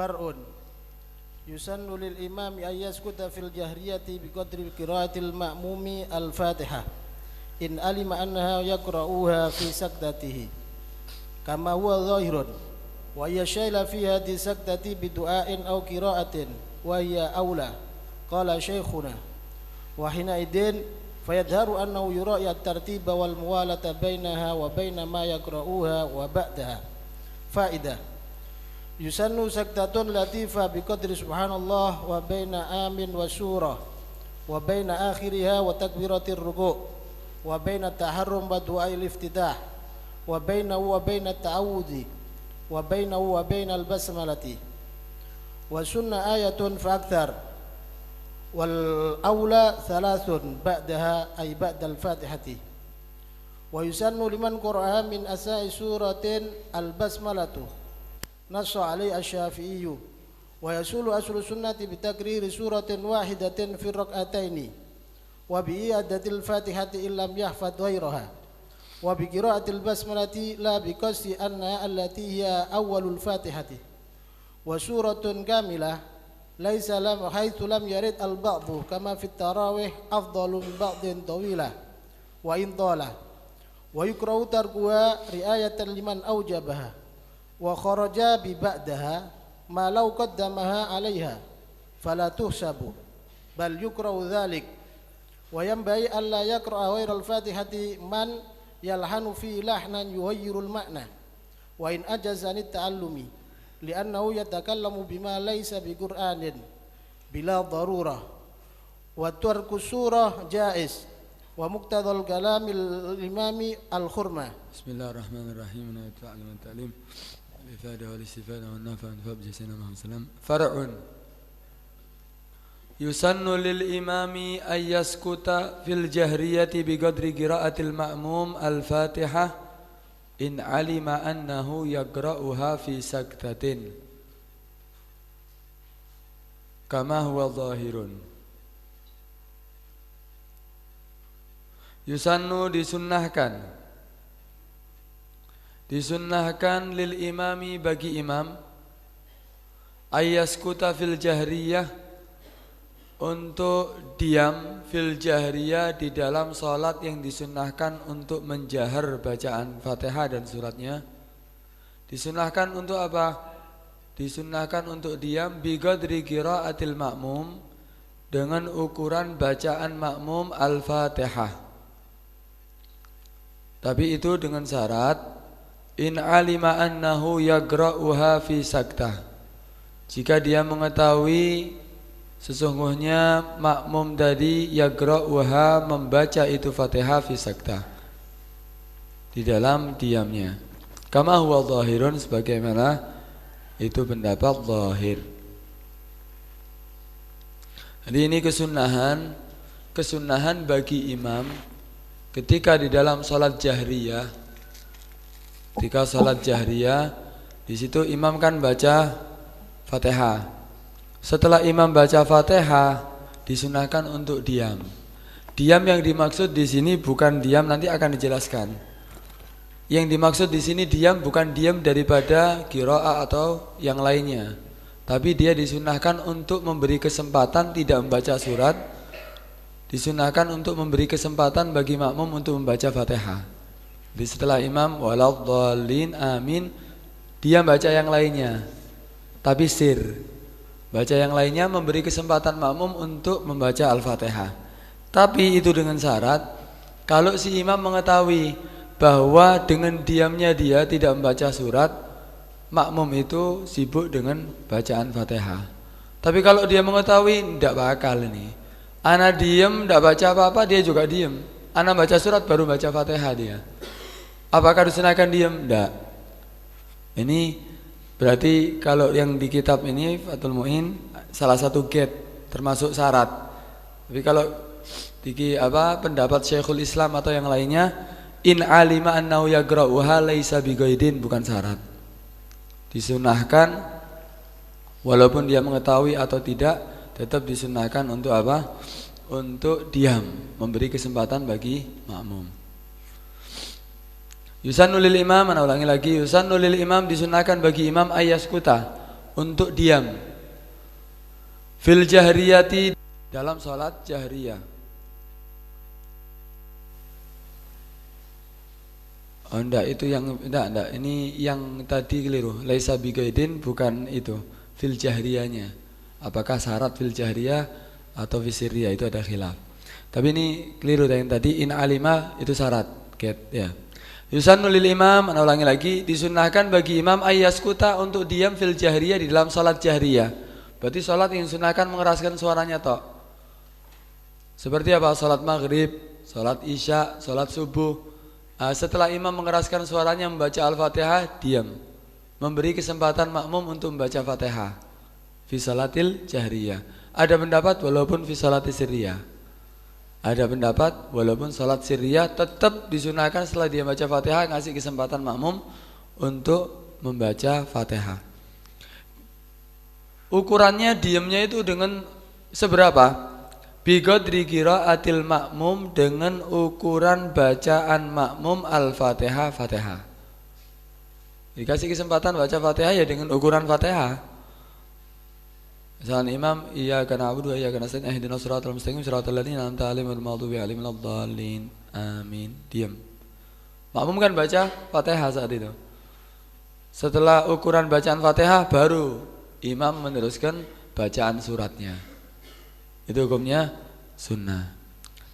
Far'un yusannu lil imami ay yaskuta fil jahriyati biqadri qiraatil ma'mumi al-Fatihah in alima annaha yaqra'uha fi saktatihi kama huwa dhahirun wa yashayla fi hadhihi saktati bi du'ain aw qira'atin wa hiya aula qala shaykhuna wa hina idin fayadharu annahu yura'i at-tartiba wal muwalata bainaha wa baina ma yaqra'uha wa ba'daha faidah yusannu saktatun latifah biqadri subhanallah wa baina amin wa surah wa baina akhiriha wa takbiratir ruku' wa baina taharrum wa du'ail iftitah wa bainahu wa baina ta'awudhi wa bainahu wa bainal basmalati wa sunna ayatun fa akthar wal awla thalathun ba'daha ay ba'dal fatihati wa yusannu liman qara'a min asai suratin al basmalatu nassa alaihi asy-Syafi'i wa yasulu aslu sunnati bi takriri suratin wahidatin fi rak'ataini wa bi i'adatil fatihati illam yahfad ghairaha wa bi qira'atil basmalati la bi qasdi anna allati hiya awwalul fatihati wa suratun kamilah laisa lam haitsu lam yarid al ba'dhu kama fit tarawih afdalu min ba'dhin tawilah wa in tala wa yukra'u tarkuha ri'ayatan liman aujabaha wa kharaja bi ba'daha ma law qaddamaha 'alaiha fala tuhsabu bal yukra'u dzalik wa yanbaghi alla yaqra'a ghairal fatihati man yalhanu fi lahnan yuhayyirul ma'na wa in ajaza an ta'allumi li'annahu yatakallamu bima laysa bi qur'anin bila darurah wa tarku surah jaiz wa muqtadal kalamil imami al-khurma. Bismillahirrahmanirrahim. Wa ta'lim الإفادة والاستفادة والنفع والانتفاع بجسدنا محمد صلى الله عليه وسلم. فرع يسن للإمام أن يسكت في الجهرية بقدر قراءة المأموم الفاتحة إن علم أنه يقرأها في سكتة كما هو ظاهر. Yusannu disunnahkan lil imami bagi imam ayyaskuta fil jahriyah untuk diam fil jahriyah di dalam salat yang disunnahkan untuk menjahar bacaan Fatihah dan suratnya. Disunnahkan untuk apa? Disunnahkan untuk diam biqadri qiraatil ma'mum dengan ukuran bacaan makmum al-Fatihah. Tapi itu dengan syarat in alima annahu yaqra'uha fi saktah. Jika dia mengetahui sesungguhnya makmum tadi yaqra'uha membaca itu Fatihah fi saktah di dalam diamnya. Kama huwa zahirun sebagaimana itu pendapat zahir. Jadi ini kesunahan bagi imam ketika di dalam salat jahriyah. Ketika salat jahriyah, di situ imam kan baca Fatihah. Setelah imam baca Fatihah, disunahkan untuk diam. Diam yang dimaksud di sini bukan diam, nanti akan dijelaskan. Yang dimaksud di sini diam bukan diam daripada qiraah atau yang lainnya, tapi dia disunahkan untuk memberi kesempatan tidak membaca surat. Disunahkan untuk memberi kesempatan bagi makmum untuk membaca Fatihah. Jadi setelah imam waladhdallin amin, dia baca yang lainnya, tapi sir. Baca yang lainnya memberi kesempatan makmum untuk membaca Al-Fatihah. Tapi itu dengan syarat kalau si imam mengetahui bahwa dengan diamnya dia tidak membaca surat, makmum itu sibuk dengan bacaan Fatihah. Tapi kalau dia mengetahui tidak bakal ini, ana diam tidak baca apa-apa, dia juga diam. Ana baca surat baru baca Fatihah dia. Apakah disunahkan diam? Tidak. Ini berarti kalau yang di kitab ini Fathul Mu'in salah satu gate termasuk syarat. Tapi kalau di pendapat Syekhul Islam atau yang lainnya, in alima annahu yaqra'uha laisa biqaidin, bukan syarat. Disunahkan walaupun dia mengetahui atau tidak, tetap disunahkan untuk apa? Untuk diam, memberi kesempatan bagi makmum. Yusannu lil imam, ana ulangi lagi, yusannu lil imam disunahkan bagi imam ayyaskuta untuk diam. Fil jahriyati, dalam sholat jahriyah. Oh enggak, itu yang enggak, ini yang tadi keliru. Laisa bigaidin, bukan itu. Fil jahriyahnya. Apakah syarat fil jahriyah atau fisiriyah, itu ada khilaf. Tapi ini keliru yang tadi, in alima itu syarat. Ya. Yusannu lil imam, ana ulangi lagi, disunnahkan bagi imam ayyaskuta untuk diam fil jahriyah di dalam salat jahriyah. Berarti salat yang disunahkan mengeraskan suaranya tok. Seperti apa? Salat maghrib, salat isya, salat subuh. Setelah imam mengeraskan suaranya membaca Al-Fatihah, diam. Memberi kesempatan makmum untuk membaca Fatihah. Fi salatil jahriyah. Ada pendapat walaupun fi salatil sirriyah. Ada pendapat walaupun salat sirriyah tetap disunahkan setelah dia baca Fatihah ngasih kesempatan makmum untuk membaca Fatihah. Ukurannya diamnya itu dengan seberapa? Biqadri qiraatil makmum, dengan ukuran bacaan makmum Al-Fatihah, Fatihah. Dikasih kesempatan baca Fatihah ya dengan ukuran Fatihah. Misalnya imam, iyyaka na'budu wa iyyaka nasta'in ihdinas siratal mustaqim siratal ladzina an'amta 'alaihim ghairil maghdubi 'alaihim waladdallin. Amin. Diam. Makmum kan baca Fatihah saat itu. Setelah ukuran bacaan Fatihah baru imam meneruskan bacaan suratnya. Itu hukumnya sunnah.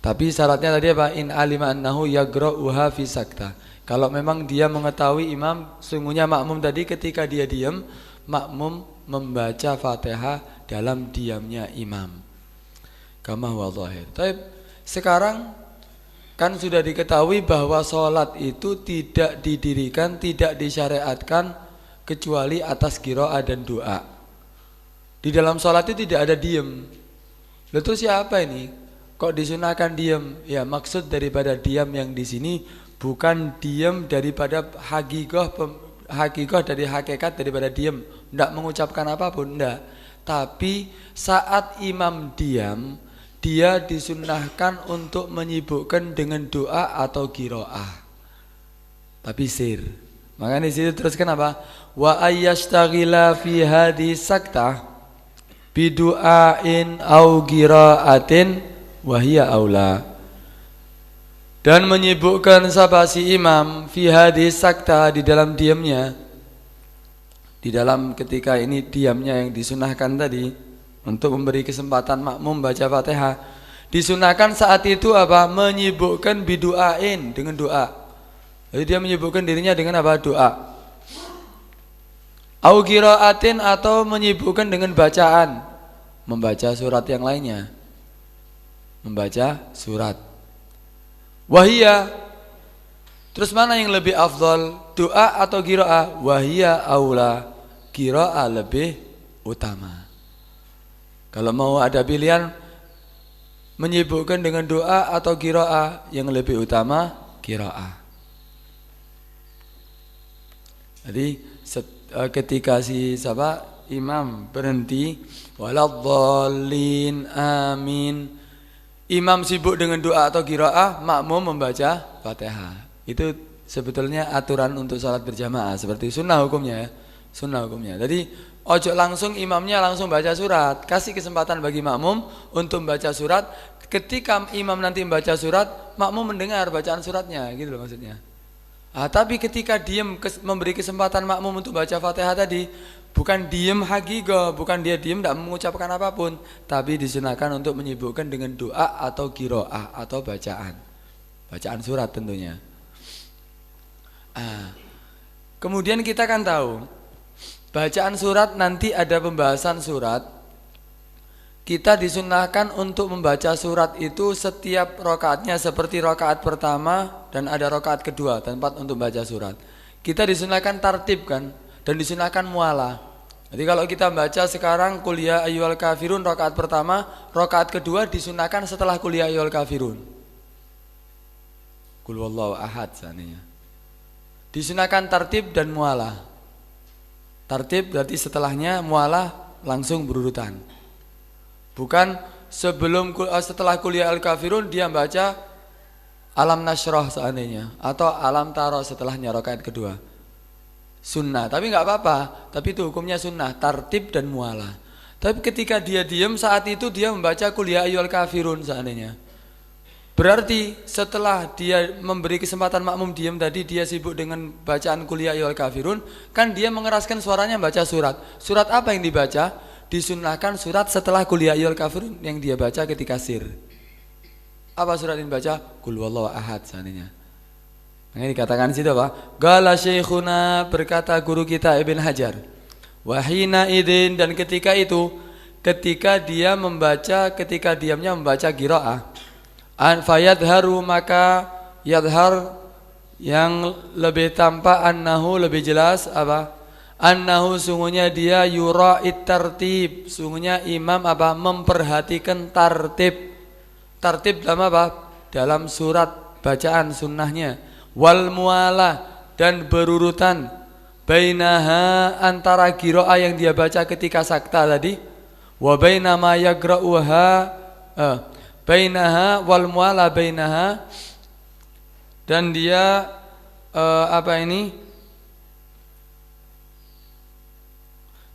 Tapi syaratnya tadi apa? In alima annahu yagra'uha fi sakta. Kalau memang dia mengetahui imam, sungguhnya makmum tadi ketika dia diam, makmum membaca Fatihah dalam diamnya imam. Kama huwa dhahir. Tapi sekarang kan sudah diketahui bahwa sholat itu tidak didirikan, tidak disyariatkan kecuali atas qiraah dan doa. Di dalam sholat itu tidak ada diam. Lalu siapa ini? Kok disunahkan diam? Ya, maksud daripada diam yang di sini bukan diam daripada hakikah dari hakikat daripada diam, tidak mengucapkan apapun, tidak. Tapi saat imam diam, dia disunahkan untuk menyibukkan dengan doa atau qiraah. Tapi sir. Makanya di situ teruskan apa? Wa ayyastaghila fi hadhihi saktah bidu'ain au qiraatin wa hiya aula. Dan menyibukkan siapa si imam fi hadhihi sakta, di dalam diamnya, di dalam ketika ini diamnya yang disunahkan tadi untuk memberi kesempatan makmum baca Fatihah, disunahkan saat itu apa? Menyibukkan bidu'ain, dengan doa. Jadi dia menyibukkan dirinya dengan apa? Doa. Au qiraatin, atau menyibukkan dengan bacaan, membaca surat yang lainnya, membaca surat. Wahia, terus mana yang lebih afdal, doa atau qiraah? Wahia aula, qiraah lebih utama. Kalau mau ada pilihan menyibukkan dengan doa atau qiraah, yang lebih utama qiraah. Jadi ketika si imam berhenti, waladdallin amin, imam sibuk dengan doa atau qiraah, makmum membaca Fatihah. Itu sebetulnya aturan untuk salat berjamaah, seperti sunnah hukumnya ya. Sunnah hukumnya. Jadi ojo langsung imamnya langsung baca surat, kasih kesempatan bagi makmum untuk membaca surat. Ketika imam nanti membaca surat, makmum mendengar bacaan suratnya, gitu loh maksudnya. Tapi ketika diam, memberi kesempatan makmum untuk baca Fatihah tadi, bukan diam hakiko, bukan dia diam tidak mengucapkan apapun, tapi disunahkan untuk menyibukkan dengan doa atau qiraah atau bacaan surat tentunya. Kemudian kita kan tahu bacaan surat, nanti ada pembahasan surat. Kita disunahkan untuk membaca surat itu setiap rakaatnya, seperti rakaat pertama dan ada rakaat kedua, tempat untuk baca surat. Kita disunahkan tartib kan, dan disunahkan mualah. Jadi kalau kita baca sekarang kuliah ayyuhal kafirun rakaat pertama, rakaat kedua disunahkan setelah kuliah ayyuhal kafirun. Qul huwallahu ahad seandainya. Disunahkan tartib dan mualah. Tartib berarti setelahnya, mualah langsung berurutan. Bukan setelah kuliah al-kafirun dia baca alam nasroh seandainya, atau alam taroh setelahnya rakaat kedua. sunnah, tapi nggak apa-apa, tapi itu hukumnya sunnah, tartib dan mualah. Tapi ketika dia diam saat itu dia membaca qul ya ayyuhal kafirun seandainya, berarti setelah dia memberi kesempatan makmum diam tadi, dia sibuk dengan bacaan qul ya ayyuhal kafirun, kan dia mengeraskan suaranya baca surat. Surat apa yang dibaca? Disunnahkan surat setelah qul ya ayyuhal kafirun yang dia baca ketika sir. Apa surat yang dibaca? Qul huwallahu ahad seandainya. Ini dikatakan situ apa? Qala syekhuna, berkata guru kita Ibn Hajar, wahina idin, dan ketika itu, ketika dia membaca, ketika diamnya membaca qiraah, an fayadharu, maka yadhar yang lebih tampak, annahu lebih jelas apa? Annahu sungguhnya dia yura'it tartib, sungguhnya imam apa? Memperhatikan tartib. Tartib dalam apa? Dalam surat bacaan sunnahnya. Wal mualah, dan berurutan, bainaha, antara qiraah yang dia baca ketika sakta tadi, wa baina ma yagra'uha, bainaha wal mualah bainaha, dan dia apa ini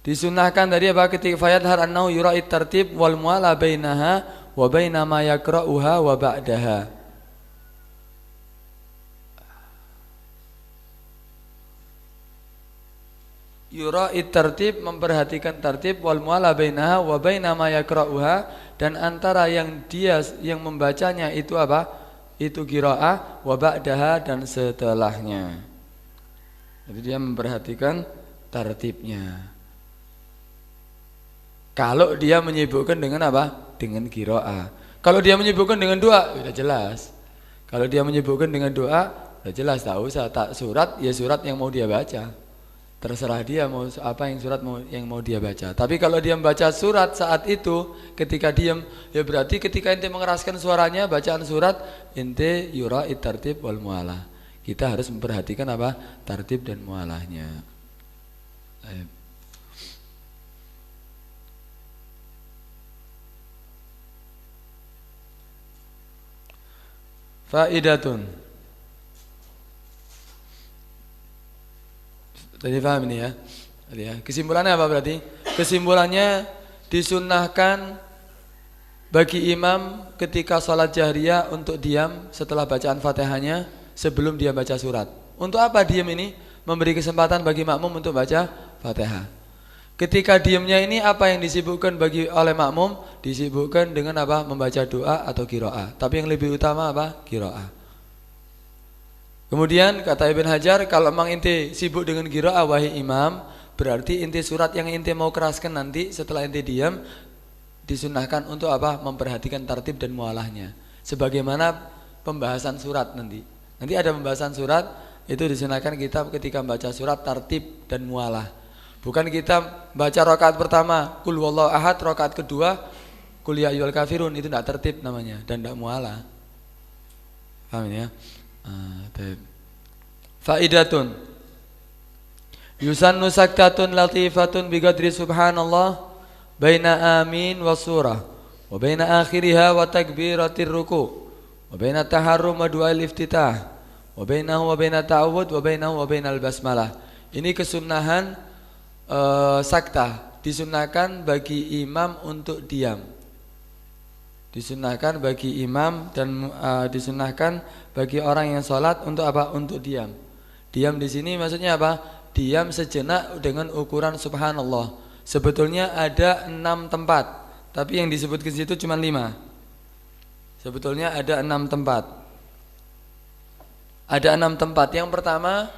disunahkan tadi apa? Ketika fayadhar annahu yura'it tartib wal mualah bainaha wa baina ma yagra'uha wa ba'daha. Yura'it tartib, memperhatikan tartib, wal mu'ala bainaha wa baina ma yakra'uha, dan antara yang dia yang membacanya itu apa? Itu qiraah, wa ba'daha, dan setelahnya. Jadi dia memperhatikan tartibnya. Kalau dia menyibukkan dengan apa? Dengan qiraah. Kalau dia menyibukkan dengan doa, sudah jelas. Kalau dia menyibukkan dengan doa, sudah jelas, tak usah, tak surat, ya surat yang mau dia baca. Terserah dia mau apa yang surat yang mau dia baca. Tapi kalau dia membaca surat saat itu ketika diam, ya berarti ketika ente mengeraskan suaranya bacaan surat, ente yura'it tartib wal mualah. Kita harus memperhatikan apa? Tartib dan mualahnya. Faidatun. Tadi paham ini ya? Kesimpulannya apa berarti? Kesimpulannya disunnahkan bagi imam ketika sholat jahriyah untuk diam setelah bacaan fatihahnya sebelum dia baca surat. Untuk apa diam ini? Memberi kesempatan bagi makmum untuk baca fatihah. Ketika diamnya ini apa yang disibukkan oleh makmum? Disibukkan dengan apa? Membaca doa atau qiraah. Tapi yang lebih utama apa? Qiraah. Kemudian kata Ibn Hajar, kalau memang inti sibuk dengan qiraah wahai imam, berarti inti surat yang inti mau keraskan nanti setelah inti diam, disunahkan untuk apa? Memperhatikan tartib dan mualahnya. Sebagaimana pembahasan surat nanti. Nanti ada pembahasan surat, itu disunahkan kita ketika membaca surat tartib dan mualah. Bukan kita baca rakaat pertama qul huwallahu ahad, rakaat kedua qul ya ayyuhal kafirun, itu tidak tertib namanya dan tidak mualah. Paham ya? Faidatun yusannu saktatun latifatun biqadri subhanallah baina amin wa surah wa baina akhiriha wa takbiratir ruku wa baina taharrum wa du'al iftitah wa bainahu wa baina ta'awud wa bainahu wa bainal basmalah. Ini kesunahan sakta, disunahkan bagi imam untuk diam. Disunahkan bagi imam dan disunahkan bagi orang yang sholat untuk apa? Untuk diam. Diam di sini maksudnya apa? Diam sejenak dengan ukuran subhanallah. Sebetulnya ada 6 tempat, tapi yang disebut ke situ cuma 5. Sebetulnya ada 6 tempat. Ada 6 tempat. Yang pertama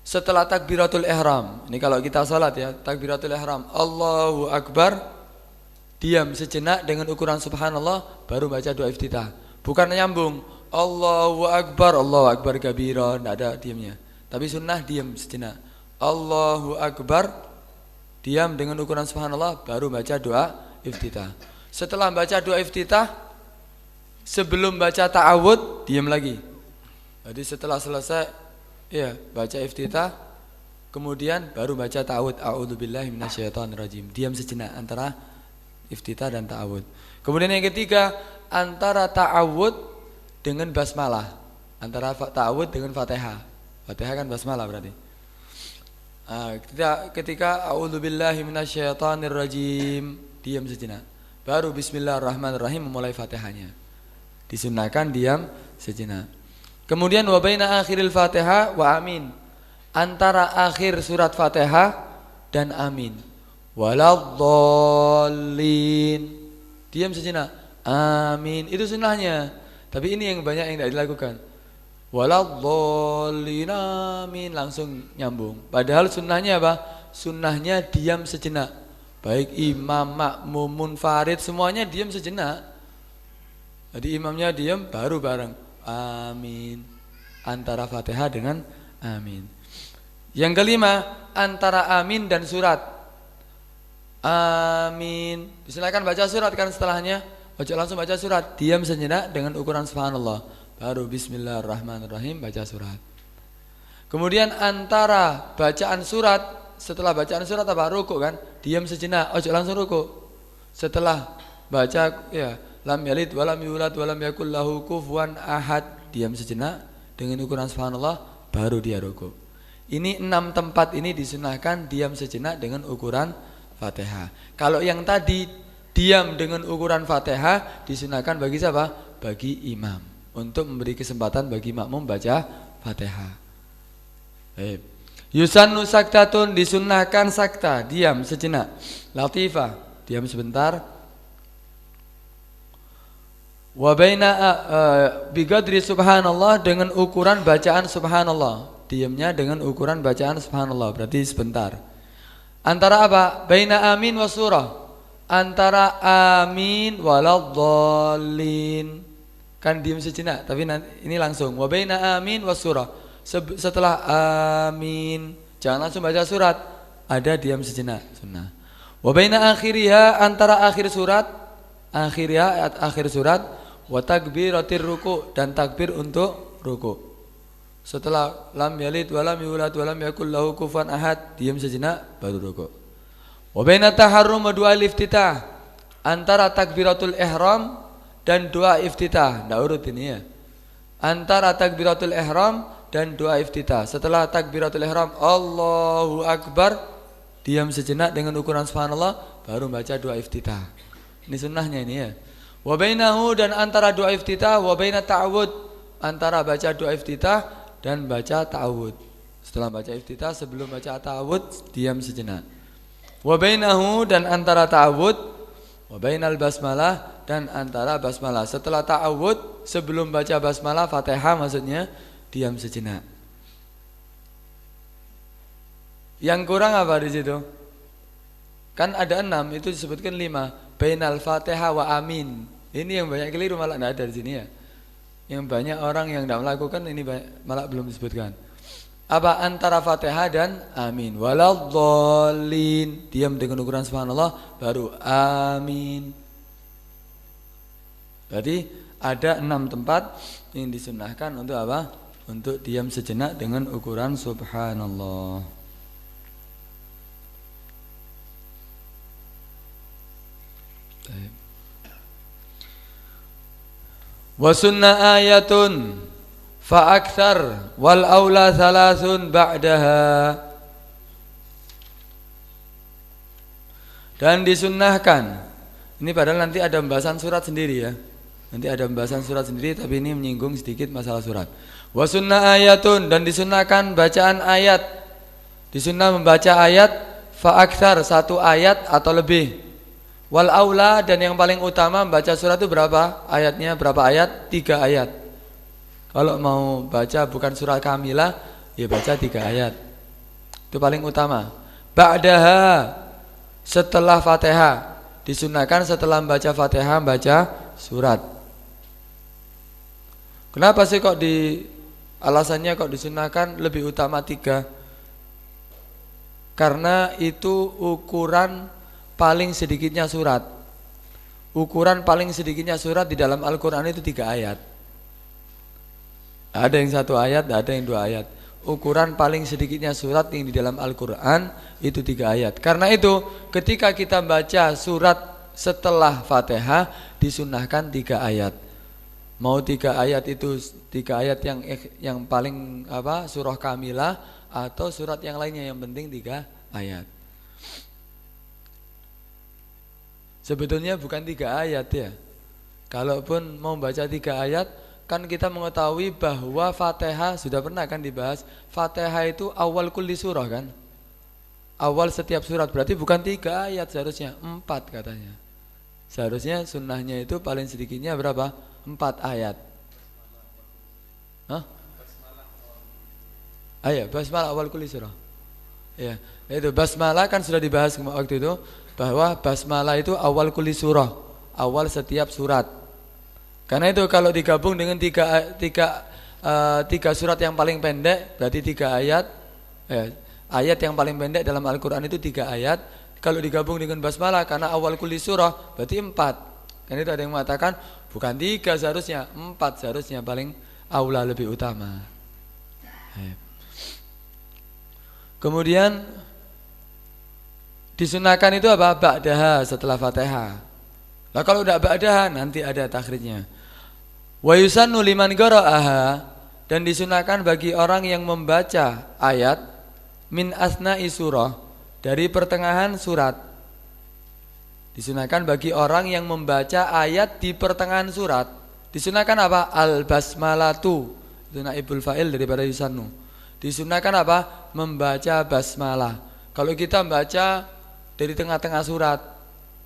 setelah takbiratul ihram. Ini kalau kita sholat ya, takbiratul ihram, Allahu Akbar. Diam sejenak dengan ukuran subhanallah, baru baca doa iftitah. Bukan nyambung Allahu Akbar kabira, tidak ada diamnya. Tapi sunnah diam sejenak. Allahu Akbar, diam dengan ukuran subhanallah, baru baca doa iftitah. Setelah baca doa iftitah, sebelum baca ta'awud, diam lagi. Jadi setelah selesai ya baca iftitah, kemudian baru baca ta'awud, a'udzubillahi minasyaitonirrajim. Diam sejenak antara iftitah dan ta'awud. Kemudian yang ketiga, antara ta'awud dengan basmalah. Antara ta'awud dengan fatihah. Fatihah kan basmalah berarti. Ketika a'udzubillahi minasyaitonirrajim, diam sejenak. Baru bismillahirrahmanirrahim memulai Fatihahnya. Disunnahkan diam sejenak. Kemudian wa baina akhiril Fatihah wa amin. Antara akhir surat Fatihah dan amin. Waladhdallin. Diam sejenak. Amin. Itu sunnahnya. Tapi ini yang banyak yang tidak dilakukan. Waladhdallin amin, langsung nyambung. Padahal sunnahnya apa? Sunnahnya diam sejenak. Baik imam, makmum, munfarid, semuanya diam sejenak. Jadi imamnya diam, baru bareng amin. Antara Fatihah dengan amin. Yang kelima, antara amin dan surat. Amin. Silakan baca surat kan setelahnya. Ojo langsung baca surat, diam sejenak dengan ukuran subhanallah. Baru bismillahirrahmanirrahim baca surat. Kemudian antara bacaan surat, setelah bacaan surat apa? Rukuk kan? Diam sejenak, ojo langsung rukuk. Setelah baca ya lam yalid walam yulad walam yakul lahu kufuwan ahad, diam sejenak dengan ukuran subhanallah, baru dia rukuk. Ini 6 tempat ini disunahkan diam sejenak dengan ukuran Fatihah. Kalau yang tadi diam dengan ukuran Fatihah disunahkan bagi siapa? Bagi imam. Untuk memberi kesempatan bagi makmum baca Fatihah. Yusannu saktatun, disunnahkan sakta, diam sejenak. Latifah, diam sebentar. Wa baina biqadri subhanallah, dengan ukuran bacaan subhanallah. Diamnya dengan ukuran bacaan subhanallah, berarti sebentar. Antara apa? Baina amin wa surah. Antara amin waladhdallin. Kan diam sejenak, tapi nanti ini langsung wa baina amin was surah. Setelah amin jangan langsung baca surat, ada diam sejenak, sunnah. Wa baina akhiriha, antara akhir surat, akhir surat, wa takbiratir ruku, dan takbir untuk ruku. Setelah lam yalid walam yulad walam yakul lahu kufuwan ahad, diam sejenak baru ruku. Wa baina taharrum wa du'a iftitah, antara takbiratul ihram dan doa iftitah, ndak urut ini ya. Antara takbiratul ihram dan doa iftitah. Setelah takbiratul ihram Allahu Akbar, diam sejenak dengan ukuran subhanallah, baru baca doa iftitah. Ini sunnahnya ini ya. Wa bainahu, dan antara doa iftitah, wa baina ta'awud, antara baca doa iftitah dan baca ta'awud. Setelah baca iftitah, sebelum baca ta'awud, diam sejenak. Wa bainahu, dan antara ta'awud, wa bainal basmalah, dan antara basmalah. Setelah ta'awud, sebelum baca basmalah Fatihah maksudnya, diam sejenak. Yang kurang apa di situ? Kan ada 6, itu disebutkan 5. Bainal Fatihah wa amin. Ini yang banyak keliru, malah tidak ada di sini ya. Yang banyak orang yang tidak melakukan ini malah belum disebutkan. Apa? Antara Fatihah dan amin. Waladhdallin, diam dengan ukuran subhanallah, baru amin. Jadi ada 6 tempat yang disunnahkan untuk apa? Untuk diam sejenak dengan ukuran subhanallah. Wa sunnah ayatun fa akthar wal aula thalathun ba'daha. Dan disunnahkan, ini padahal nanti ada pembahasan surat sendiri ya. Nanti ada pembahasan surat sendiri, tapi ini menyinggung sedikit masalah surat. Wa sunnah ayatun, dan disunnahkan bacaan ayat. Disunnah membaca ayat fa akthar, 1 ayat atau lebih. Wal aula, dan yang paling utama membaca surat itu berapa? Ayatnya berapa ayat? 3 ayat. Kalau mau baca bukan surat kamilah, ya baca 3 ayat. Itu paling utama. Ba'daha, setelah Fatihah. Disunnahkan setelah membaca Fatihah membaca surat. Kenapa sih kok alasannya kok disunnahkan lebih utama 3? Karena itu ukuran paling sedikitnya surat. Ukuran paling sedikitnya surat di dalam Al-Quran itu 3 ayat. Ada yang 1 ayat, ada yang 2 ayat. Ukuran paling sedikitnya surat yang di dalam Al-Quran itu 3 ayat. Karena itu ketika kita baca surat setelah Fatihah disunnahkan 3 ayat. Mau 3 ayat itu 3 ayat yang paling surah kamilah, atau surat yang lainnya, yang penting 3 ayat. Sebetulnya bukan 3 ayat ya. Kalaupun mau baca 3 ayat, kan kita mengetahui bahwa Fatihah sudah pernah kan dibahas. Fatihah itu awal kulli surah kan. Awal setiap surat, berarti bukan 3 ayat seharusnya, 4 katanya. Seharusnya sunnahnya itu paling sedikitnya berapa? 4 ayat. Hah? Ayat basmalah awal kulli surah. Ya, itu basmalah kan sudah dibahas waktu itu, bahwa basmalah itu awal kulli surah, awal setiap surat. Karena itu kalau digabung dengan tiga surat yang paling pendek, berarti 3 ayat. Ayat yang paling pendek dalam Al-Quran itu 3 ayat. Kalau digabung dengan basmalah karena awal kulli surah, berarti 4. Karena itu ada yang mengatakan bukan 3 seharusnya, 4 seharusnya paling aula, lebih utama. Kemudian disunahkan itu apa? Ba'daha, setelah Fatihah. Lah kalau udah ba'daha nanti ada takhrijnya. Wa yusannu liman qara'aha, dan disunahkan bagi orang yang membaca ayat min asna'i surah, dari pertengahan surat. Disunahkan bagi orang yang membaca ayat di pertengahan surat. Disunahkan apa? Al-basmalatu. Itu naibul fa'il daripada yusannu. Disunahkan apa? Membaca basmalah. Kalau kita membaca dari tengah-tengah surat,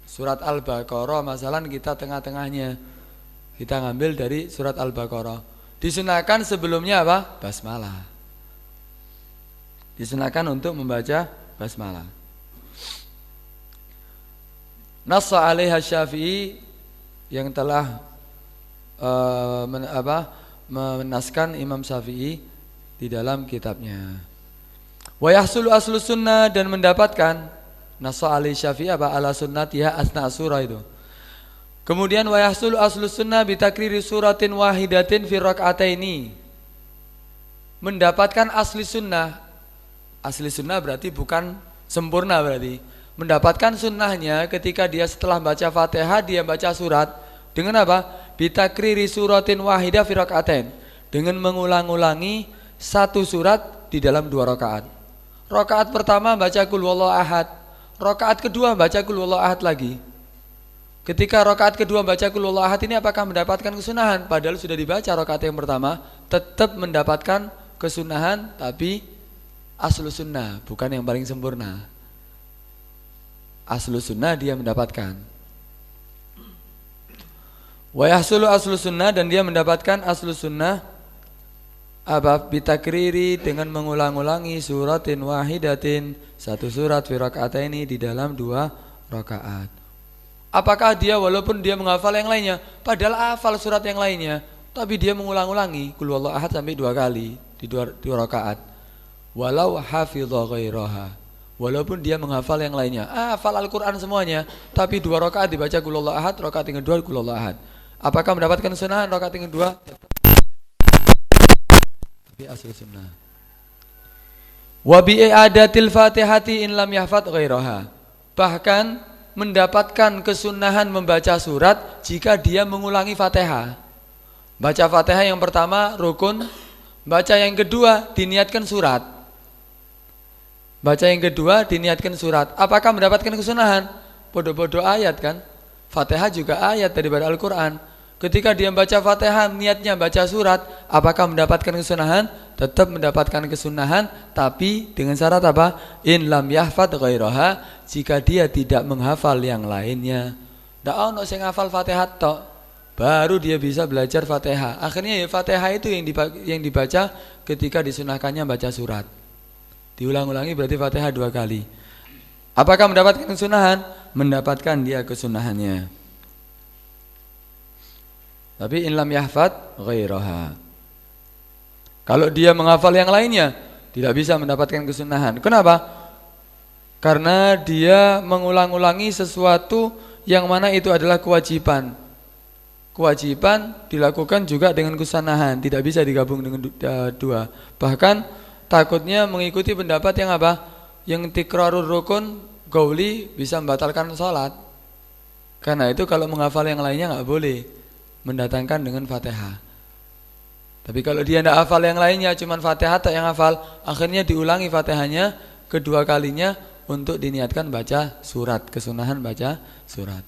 surat Al-Baqarah masalah, kita tengah-tengahnya, kita ngambil dari surat Al-Baqarah. Disunahkan sebelumnya apa? Basmalah. Disunahkan untuk membaca basmalah. Nassa 'alaiha Syafi'i, yang telah menaskan Imam Syafi'i di dalam kitabnya. Wa yahsulu aslu sunnah, dan mendapatkan nassa 'alaihi Syafi'i apa? Ala sunnatiha asna surah itu. Kemudian wa yahsulu aslu sunnah bi takriri suratin wahidatin fi rak'ataini. Mendapatkan asli sunnah. Asli sunnah berarti bukan sempurna, berarti mendapatkan sunnahnya ketika dia setelah baca Fatihah dia baca surat dengan apa? Bitakriri suratin wahidah fi rak'atain, dengan mengulang-ulangi satu surat di dalam 2 rakaat. Rakaat pertama baca qul huwallahu ahad, rakaat kedua baca qul huwallahu ahad lagi. Ketika rakaat kedua baca qul huwallahu ahad ini apakah mendapatkan kesunahan? Padahal sudah dibaca rakaat yang pertama, tetap mendapatkan kesunahan, tapi aslu sunnah, bukan yang paling sempurna. Aslu sunnah dia mendapatkan. Wa yahsulu aslu sunnah, dan dia mendapatkan aslu sunnah apa? Bitakriri, dengan mengulang-ulangi suratin wahidatin, satu surat fi rak'ataini, di dalam 2 rakaat. Apakah dia walaupun dia menghafal yang lainnya, padahal hafal surat yang lainnya, tapi dia mengulang-ulangi qul huwallahu ahad sampai 2 kali di 2 rakaat. Walau hafidha ghairaha, walaupun dia menghafal yang lainnya, hafal Al-Quran semuanya, tapi 2 rakaat dibaca qul huwallahu ahad, rakaat yang kedua qul huwallahu ahad. Apakah mendapatkan sunnah rakaat yang kedua? Tapi asli sunnah. Wa bi i'adatil Fatihati in lam yahfad ghairaha, bahkan mendapatkan kesunahan membaca surat jika dia mengulangi Fatihah. Baca Fatihah yang pertama rukun, baca yang kedua diniatkan surat. Baca yang kedua diniatkan surat. Apakah mendapatkan kesunahan? Bodoh-bodoh ayat kan? Fatihah juga ayat daripada Al-Quran. Ketika dia baca Fatihah niatnya baca surat, apakah mendapatkan kesunahan? Tetap mendapatkan kesunahan, tapi dengan syarat apa? In lam yahfad ghairaha, jika dia tidak menghafal yang lainnya. Ndak ono sing hafal Fatihah tok, baru dia bisa belajar Fatihah. Akhirnya ya Fatihah itu yang dibaca ketika disunahkannya baca surat. Diulang-ulangi berarti Fatihah 2 kali. Apakah mendapatkan kesunahan? Mendapatkan dia kesunahannya. Tapi in lam yahfad ghairaha, kalau dia menghafal yang lainnya tidak bisa mendapatkan kesunahan. Kenapa? Karena dia mengulang-ulangi sesuatu yang mana itu adalah kewajiban. Kewajiban dilakukan juga dengan kesunahan, tidak bisa digabung dengan 2. Bahkan takutnya mengikuti pendapat yang apa? Yang tikrarur rukun gauli bisa membatalkan sholat. Karena itu kalau menghafal yang lainnya nggak boleh mendatangkan dengan Fatihah. Tapi kalau dia tidak hafal yang lainnya, cuman Fatihah tak yang hafal, akhirnya diulangi Fatihahnya kedua kalinya untuk diniatkan baca surat, kesunahan baca surat.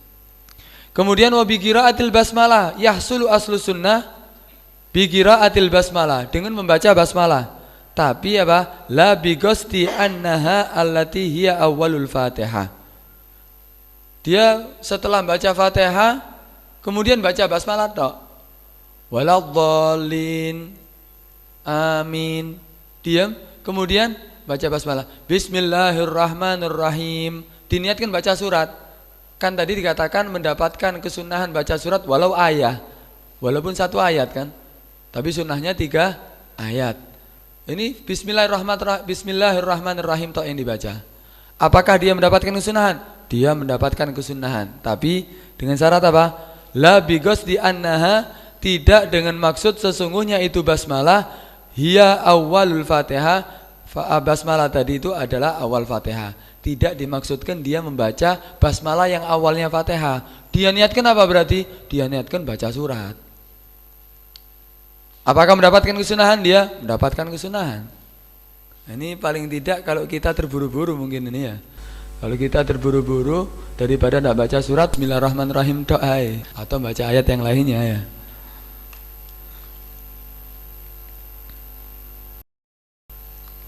Kemudian wa bi qiraatil basmalah yahsulu aslu sunnah bi qiraatil basmalah, dengan membaca basmalah. Tapi apa? La bi ghasti annaha allati hiya awwalul Fatihah. Dia setelah baca Fatihah kemudian baca basmalah tok. Waladhdallin. Amin. Diam, kemudian baca basmalah. Bismillahirrahmanirrahim. Diniatkan baca surat. Kan tadi dikatakan mendapatkan kesunahan baca surat walau ayat. Walaupun satu ayat kan. Tapi sunnahnya 3 ayat. Ini Bismillahirrahmanirrahim tok yang dibaca. Apakah dia mendapatkan kesunahan? Dia mendapatkan kesunahan. Tapi dengan syarat apa? La bigos di annaha, tidak dengan maksud sesungguhnya itu basmalah hiya awalul Fatihah. Basmalah tadi itu adalah awal Fatihah. Tidak dimaksudkan dia membaca basmalah yang awalnya Fatihah. Dia niatkan apa berarti? Dia niatkan baca surat. Apakah mendapatkan kesunahan? Dia mendapatkan kesunahan. Ini paling tidak kalau kita terburu-buru mungkin ini ya. Kalau kita terburu-buru daripada tidak baca surat Bismillahirrahmanirrahim doa atau baca ayat yang lainnya ya.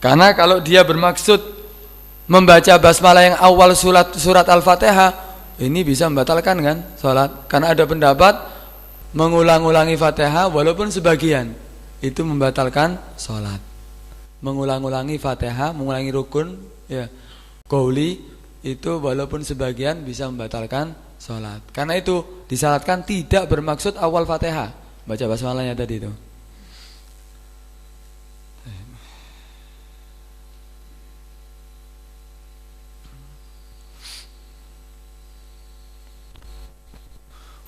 Karena kalau dia bermaksud membaca basmalah yang awal surat Al-Fatihah, ini bisa membatalkan kan sholat. Karena ada pendapat mengulang-ulangi Fatihah walaupun sebagian, itu membatalkan sholat. Mengulang-ulangi Fatihah, mengulangi rukun ya, qauli, itu walaupun sebagian bisa membatalkan sholat. Karena itu disyaratkan tidak bermaksud awal Fatihah, baca basmalahnya tadi itu.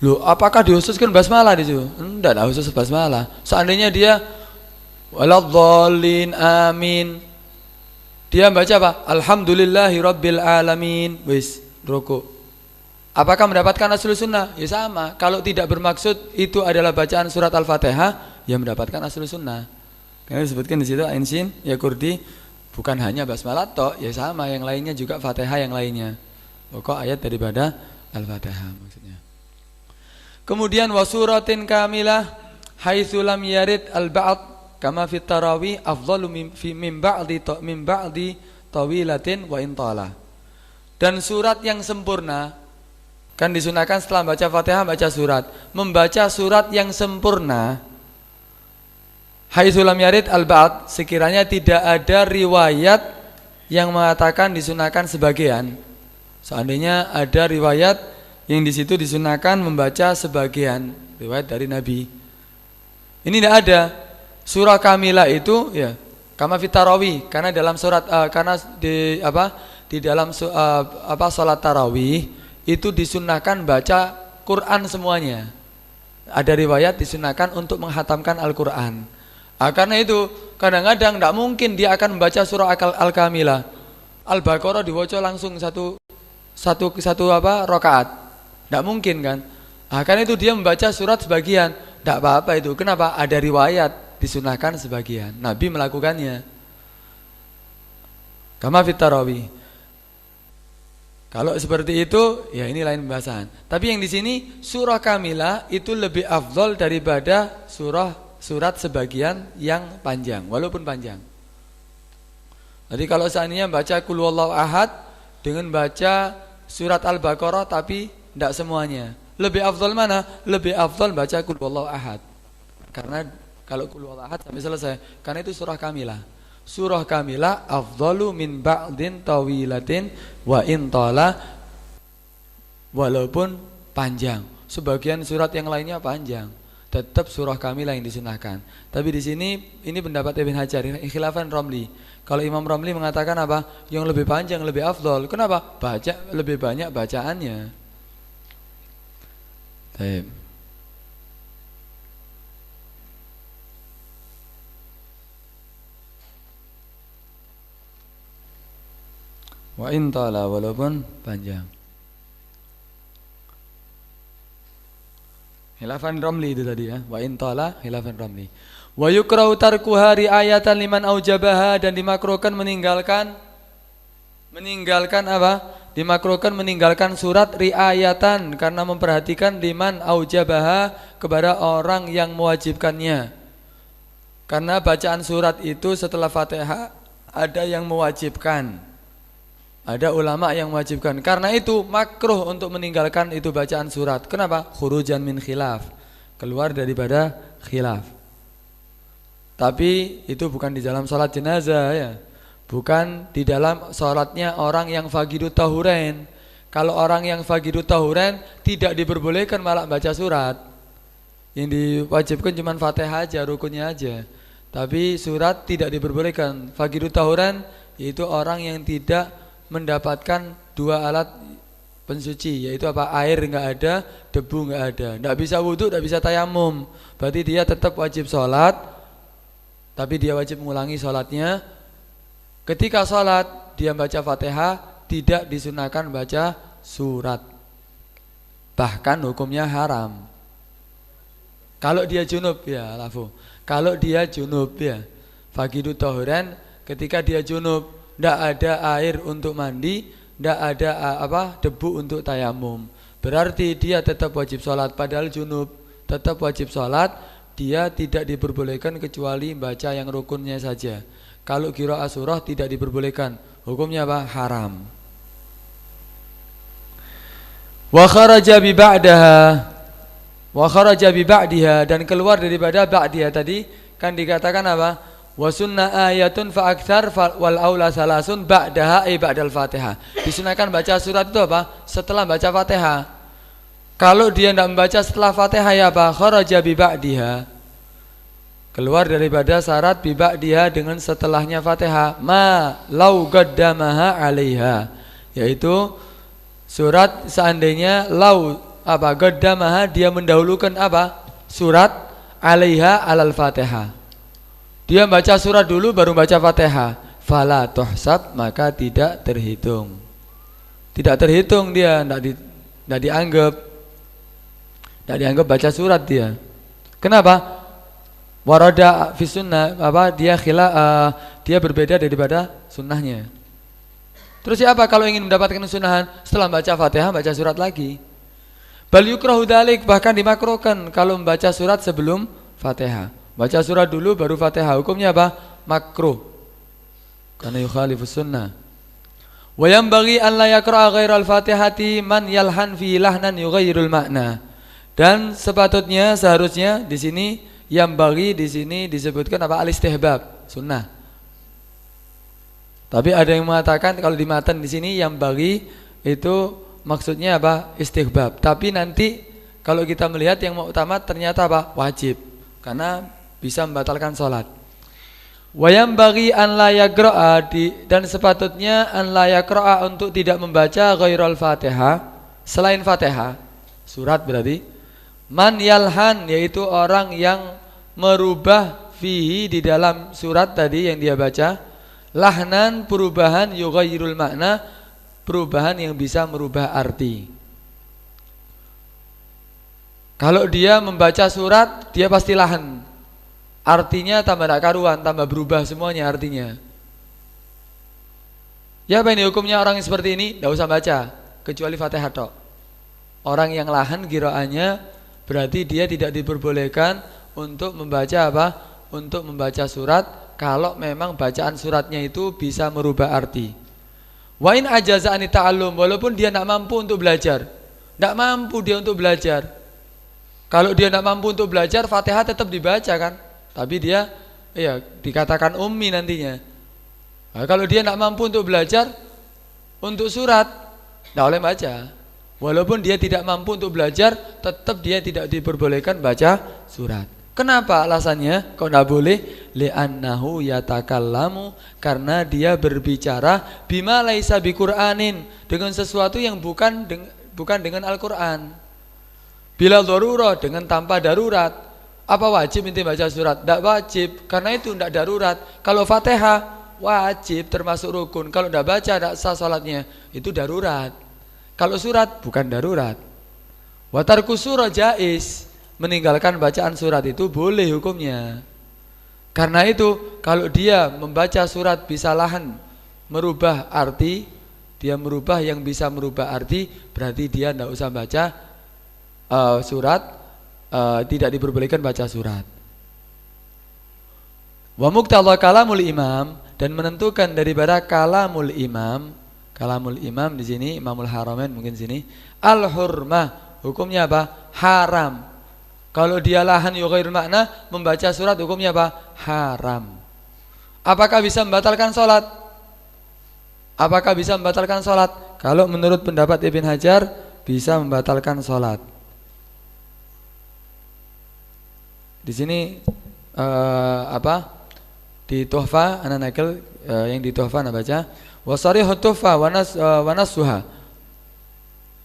Loh, apakah dikhususkan basmalah di situ? Enggak, khusus basmalah. Seandainya dia waladhdallin amin, dia baca apa? Alhamdulillahirabbil alamin, wis ruku. Apakah mendapatkan aslu sunnah? Ya sama. Kalau tidak bermaksud itu adalah bacaan surat Al-Fatihah, ya mendapatkan aslu sunnah. Karena disebutkan di situ ainsin ya kurdi, bukan hanya basmalah toh, ya sama yang lainnya juga Fatihah yang lainnya. Pokok ayat daripada Al-Fatihah maksudnya. Kemudian wasuratin kamilah haitsu lam yarid al-ba'd kama fit tarawih afdhalu min ba'di tawilatin wa intala. Dan surat yang sempurna kan disunahkan setelah baca Fatihah baca surat. Membaca surat yang sempurna haitsu lam yarid al-ba'd, sekiranya tidak ada riwayat yang mengatakan disunahkan sebagian. Seandainya ada riwayat yang di situ disunahkan membaca sebagian riwayat dari Nabi. Ini tidak ada. Surah kamilah itu ya kama fit tarawih, karena dalam surat karena di dalam salat tarawih itu disunahkan baca Quran semuanya. Ada riwayat disunahkan untuk menghatamkan Al-Quran. Karena itu kadang-kadang tidak mungkin dia akan membaca surah Al-Kamilah. Al-Baqarah dibaca langsung satu rakaat. Tidak mungkin kan? Karena itu dia membaca surat sebagian. Tidak apa-apa itu. Kenapa? Ada riwayat disunahkan sebagian. Nabi melakukannya. Kama fit tarawih. Kalau seperti itu, ya ini lain pembahasan. Tapi yang di sini surah kamilah itu lebih afdol daripada surat sebagian yang panjang, walaupun panjang. Jadi kalau seandainya baca Qul Huwallahu Ahad dengan baca surat Al-Baqarah tapi tidak semuanya. Lebih afdal mana? Lebih afdal baca Qul Huwallahu Ahad. Karena kalau Qul Huwallahu Ahad sampai selesai. Karena itu surah kamilah. Surah kamilah afdalu min ba'din tawilatin wa intala, walaupun panjang. Sebagian surat yang lainnya panjang, tetap surah kamilah yang disunahkan. Tapi di sini ini pendapat Ibn Hajar, khilafan Romli. Kalau Imam Romli mengatakan apa? Yang lebih panjang lebih afdal. Kenapa? Baca lebih banyak bacaannya. Baik. Wa intala, walaupun panjang. Khilafan Ramli itu tadi ya. Wa in tala khilafan Ramli. Wa yukrahu tarkuha riayatan liman aujabaha, dan dimakruhkan meninggalkan apa? Dimakruhkan meninggalkan surat riayatan karena memperhatikan liman aujabaha, kepada orang yang mewajibkannya. Karena bacaan surat itu setelah Fatihah ada yang mewajibkan. Ada ulama yang mewajibkan. Karena itu makruh untuk meninggalkan itu bacaan surat. Kenapa? Khurujan min khilaf. Keluar daripada khilaf. Tapi itu bukan di dalam sholat jenazah ya. Bukan di dalam sholatnya orang yang fagidut tahuren. Kalau orang yang fagidut tahuren tidak diperbolehkan malah baca surat. Yang diwajibkan cuma Fatihah aja, rukunnya aja. Tapi surat tidak diperbolehkan. Fagidut tahuren yaitu orang yang tidak mendapatkan dua alat pensuci, yaitu apa? Air enggak ada, debu enggak ada. Enggak bisa wudu, enggak bisa tayamum. Berarti dia tetap wajib sholat, tapi dia wajib mengulangi sholatnya. Ketika sholat dia baca Fatihah, tidak disunahkan baca surat. Bahkan hukumnya haram. Kalau dia junub ya, lafu. Kalau dia junub ya, fagidut tahuran, ketika dia junub, tidak ada air untuk mandi, tidak ada debu untuk tayamum. Berarti dia tetap wajib sholat. Padahal junub tetap wajib sholat. Dia tidak diperbolehkan kecuali baca yang rukunnya saja. Kalau qiraah surah tidak diperbolehkan. Hukumnya apa? Haram. Wa kharaja bi ba'daha, dan keluar daripada ba'diha tadi kan dikatakan apa? Wa sunna ayatun fa aktsar wal aula salasun ba'daha ay ba'dal Fatihah. Disunahkan baca surat itu apa? Setelah baca Fatihah. Kalau dia tidak membaca setelah Fatihah ya apa? Kharaja bi ba'diha. Keluar daripada syarat bi ba'diha dengan setelahnya Fatihah. Ma lau qaddamaha 'alaiha. Yaitu surat seandainya lau qaddamaha, dia mendahulukan apa? Surat 'alaiha 'alal Fatihah. Dia baca surat dulu baru baca Fatihah. Fala tuhsab, maka tidak terhitung. Tidak terhitung dia, tidak dianggap. Tidak dianggap baca surat dia. Kenapa? Warada fi sunnah, dia berbeda daripada sunnahnya. Terus siapa kalau ingin mendapatkan sunnahan setelah baca Fatihah baca surat lagi? Bal yukrahu dzalik, bahkan dimakruhkan kalau membaca surat sebelum Fatihah. Baca surat dulu baru Fatihah. Hukumnya apa? Makruh. Karena yukhalifus sunnah. Wa yanbaghi an la yaqra'a ghairal Fatihati man yalhan fi lahnan yughayyirul makna. Dan sepatutnya seharusnya di sini yanbaghi di sini disebutkan apa? Al-istihbab, sunnah. Tapi ada yang mengatakan kalau di matan di sini yanbaghi itu maksudnya apa? Istihbab. Tapi nanti kalau kita melihat yang utama ternyata apa? Wajib. Karena bisa membatalkan sholat. Wayam bagi an la yakra'a, dan sepatutnya an la yakra'a untuk tidak membaca ghairal Fatihah, selain Fatihah, surat berarti. Man yalhan, yaitu orang yang merubah fihi di dalam surat tadi yang dia baca, lahnan perubahan yughayyirul makna, perubahan yang bisa merubah arti. Kalau dia membaca surat, dia pasti lahan. Artinya tambah tak karuan, tambah berubah semuanya artinya. Ya apa ini hukumnya orang yang seperti ini? Tidak usah baca, kecuali Fatihah tok. Orang yang lahan qiraannya berarti dia tidak diperbolehkan untuk membaca apa? Untuk membaca surat kalau memang bacaan suratnya itu bisa merubah arti. Wa in ajaza an ta'allum, walaupun dia tidak mampu untuk belajar. Tidak mampu dia untuk belajar. Kalau dia tidak mampu untuk belajar, Fatihah tetap dibaca kan? Tapi dia dikatakan ummi nantinya. Nah, kalau dia tidak mampu untuk belajar, untuk surat tidak boleh baca. Walaupun dia tidak mampu untuk belajar, tetap dia tidak diperbolehkan baca surat. Kenapa alasannya? Kok tidak boleh? Li'annahu yatakallamu, karena dia berbicara bima laisa biqur'anin, dengan sesuatu yang bukan dengan Al-Qur'an. Bila darurah, dengan tanpa darurat. Apa wajib inti baca surat? Tidak wajib, karena itu tidak darurat. Kalau Fatihah wajib termasuk rukun. Kalau tidak baca tidak sah salatnya, itu darurat. Kalau surat bukan darurat. Wa tarku surah jaiz, meninggalkan bacaan surat itu boleh hukumnya. Karena itu kalau dia membaca surat bisa lahan merubah arti, dia merubah yang bisa merubah arti, berarti dia tidak usah baca surat, tidak diperbolehkan baca surat. Wa muqtadha kalamul imam, dan menentukan daripada kalamul imam di sini Imamul Haramain mungkin sini al-hurmah, hukumnya apa? Haram. Kalau dia lahan yughairul makna, membaca surat hukumnya apa? Haram. Apakah bisa membatalkan sholat? Apakah bisa membatalkan sholat? Kalau menurut pendapat Ibn Hajar, bisa membatalkan sholat. Di sini di Tuhfa ana nakal, yang di Tuhfa ana baca wasarihut tuhfa wa nasuha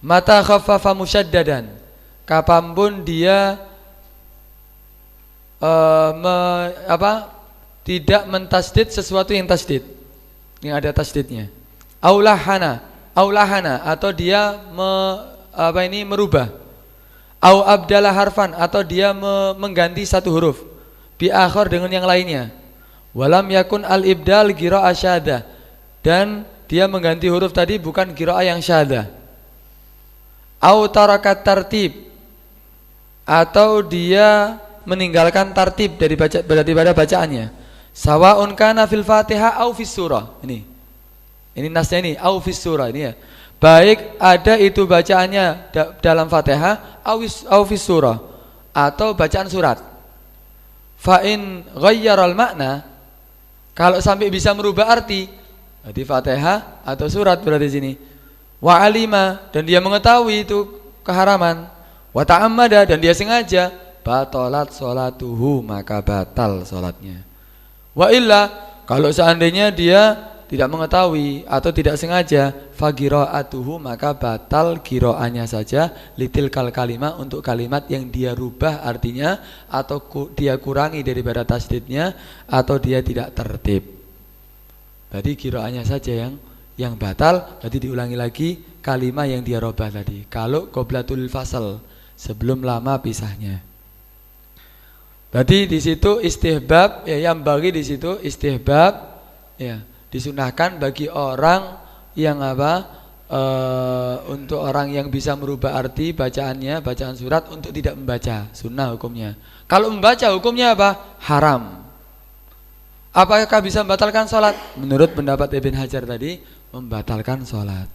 mata khaffafa musyaddadan, kapanpun dia tidak mentasdid sesuatu yang tasdid, yang ada tasdidnya. Aulahana atau dia merubah. Au abdala harfan, atau dia mengganti satu huruf bi akhar dengan yang lainnya. Walam yakun al ibdal qira'ah syaddah, dan dia mengganti huruf tadi bukan qira'ah yang syaddah. Au tarakat tartib, atau dia meninggalkan tartib daripada bacaannya. Sawaun kana fil Fatihah au fis surah. Ini nasnya ini au fis surah ini ya. Baik ada itu bacaannya dalam Fatihah au fis surah, atau bacaan surat. Fa in ghayyaral makna, kalau sampai bisa merubah arti, di Fatihah atau surat berarti sini. Wa alima, dan dia mengetahui itu keharaman. Wa ta'ammada, dan dia sengaja, batalat sholatuhu, maka batal sholatnya. Wa illa, kalau seandainya dia tidak mengetahui atau tidak sengaja, fagira'atuhu, maka batal kiro'annya saja, litil kalimah, untuk kalimat yang dia rubah artinya, atau dia kurangi daripada tasdidnya, atau dia tidak tertib. Berarti kiro'annya saja yang batal. Berarti diulangi lagi kalimat yang dia rubah tadi. Kalau qoblatul fasal, sebelum lama pisahnya. Berarti di situ istihbab, ya, yang bagi di situ istihbab, ya, disunahkan bagi orang yang untuk orang yang bisa merubah arti bacaannya, bacaan surat, untuk tidak membaca, sunnah hukumnya. Kalau membaca hukumnya apa? Haram. Apakah bisa membatalkan sholat? Menurut pendapat Ibn Hajar tadi, membatalkan sholat.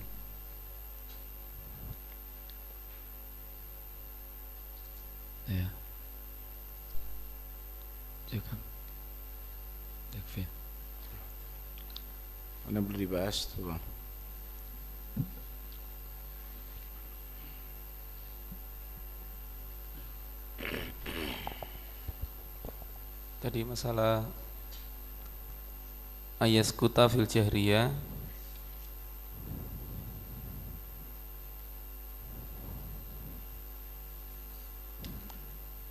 Ya. Mana perlu dibahas tuh, Bang? Tadi masalah ayaskuta fil jahriyah.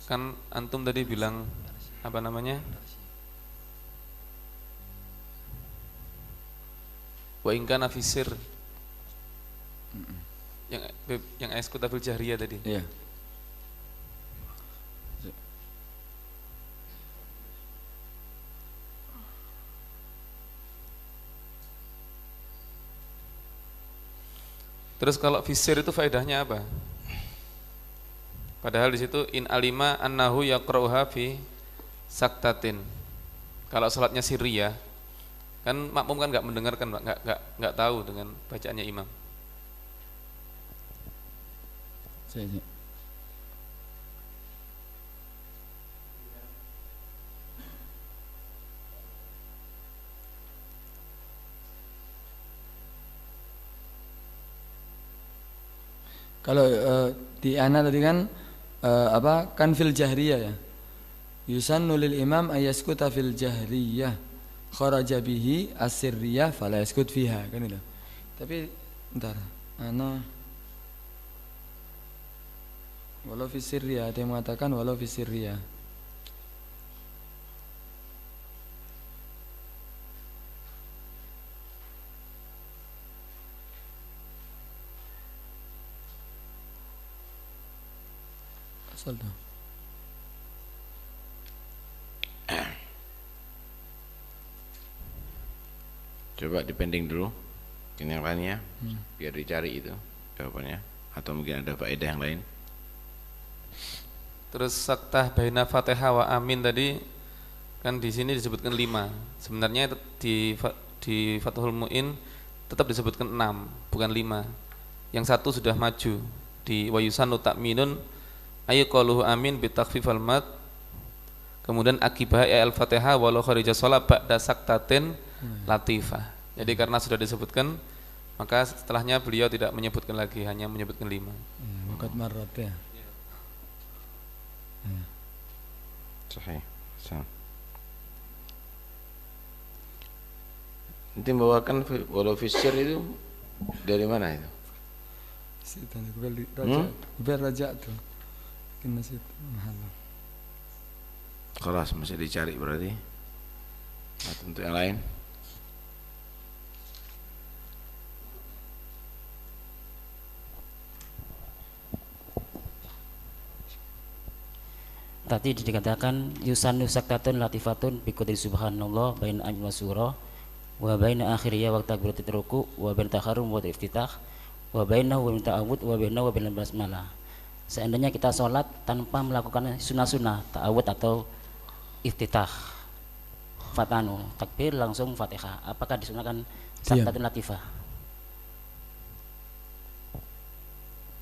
Kan antum tadi bilang apa namanya? Wa in kana fi sir. Yang ayaskuta fil jahriyah tadi. Iya. Terus kalau fisir itu faedahnya apa? Padahal di situ in alima annahu yaqra'uha fi saktatin. Kalau salatnya sirriyah, kan makmum kan enggak mendengarkan, enggak tahu dengan bacaannya imam. Kalau di anak tadi kan kan fil jahriyah ya. Yusannu lil imam ayaskuta fil jahriyah kharaja bihi asirriyah fala yaskut fiha, kan itu. Tapi bentar. Walau fi sirriyah, ada yang mengatakan walau fi sirriyah. Asal tuh. Coba dipending dulu ini yang lainnya biar dicari itu jawabannya, atau mungkin ada faedah yang lain. Terus saktah baina Fatihah wa amin tadi kan di sini disebutkan 5. Sebenarnya di Fathul Mu'in tetap disebutkan 6, bukan 5. Yang satu sudah maju di wa yusanu ta'minun ayu qaluhu amin bi takhfifal mad. Kemudian akibah al-Fatihah walau kharija shalah ba'da saktatin latifah. Jadi karena sudah disebutkan, maka setelahnya beliau tidak menyebutkan lagi, hanya menyebutkan 5. Waqad marrat ya. Sahih. Nanti bawakan walau fisir itu dari mana itu? Situ Qubel raja tuh. Kena situ mahal. Kelas masih dicari berarti. Nah, untuk yang lain. Tadi dikatakan yusannu saktatun latifatun bi qadri subhanallah bain amin wa surah wa baina akhiriyah wa takbiratul ruku wa bain takharum wa iftitah wa bainahu wa ta'awud wa bainahu wa bainal basmalah. Seandainya kita sholat tanpa melakukan sunnah-sunnah ta'awud atau iftitah fatanu takbir langsung Fatihah, apakah disunahkan saktatun latifah?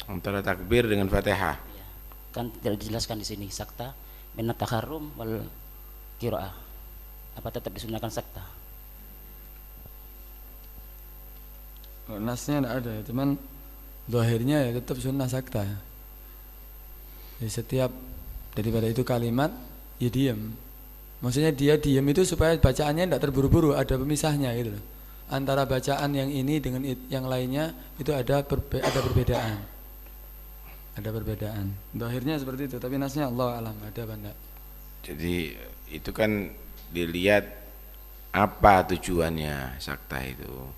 Antara takbir dengan Fatihah. Kan tidak dijelaskan di sini sakta minat takharum wal qiraah, apa tetap disunahkan sakta? Nasnya tidak ada, cuman zahirnya ya tetap sunnah sakta. Jadi setiap daripada itu kalimat ya diam. Maksudnya dia diam itu supaya bacaannya tidak terburu-buru, ada pemisahnya gitu loh. Antara bacaan yang ini dengan yang lainnya itu ada perbedaan. Ada perbedaan. Zahirnya seperti itu, tapi nasnya Allah alam ada apa enggak. Jadi itu kan dilihat apa tujuannya sakta itu,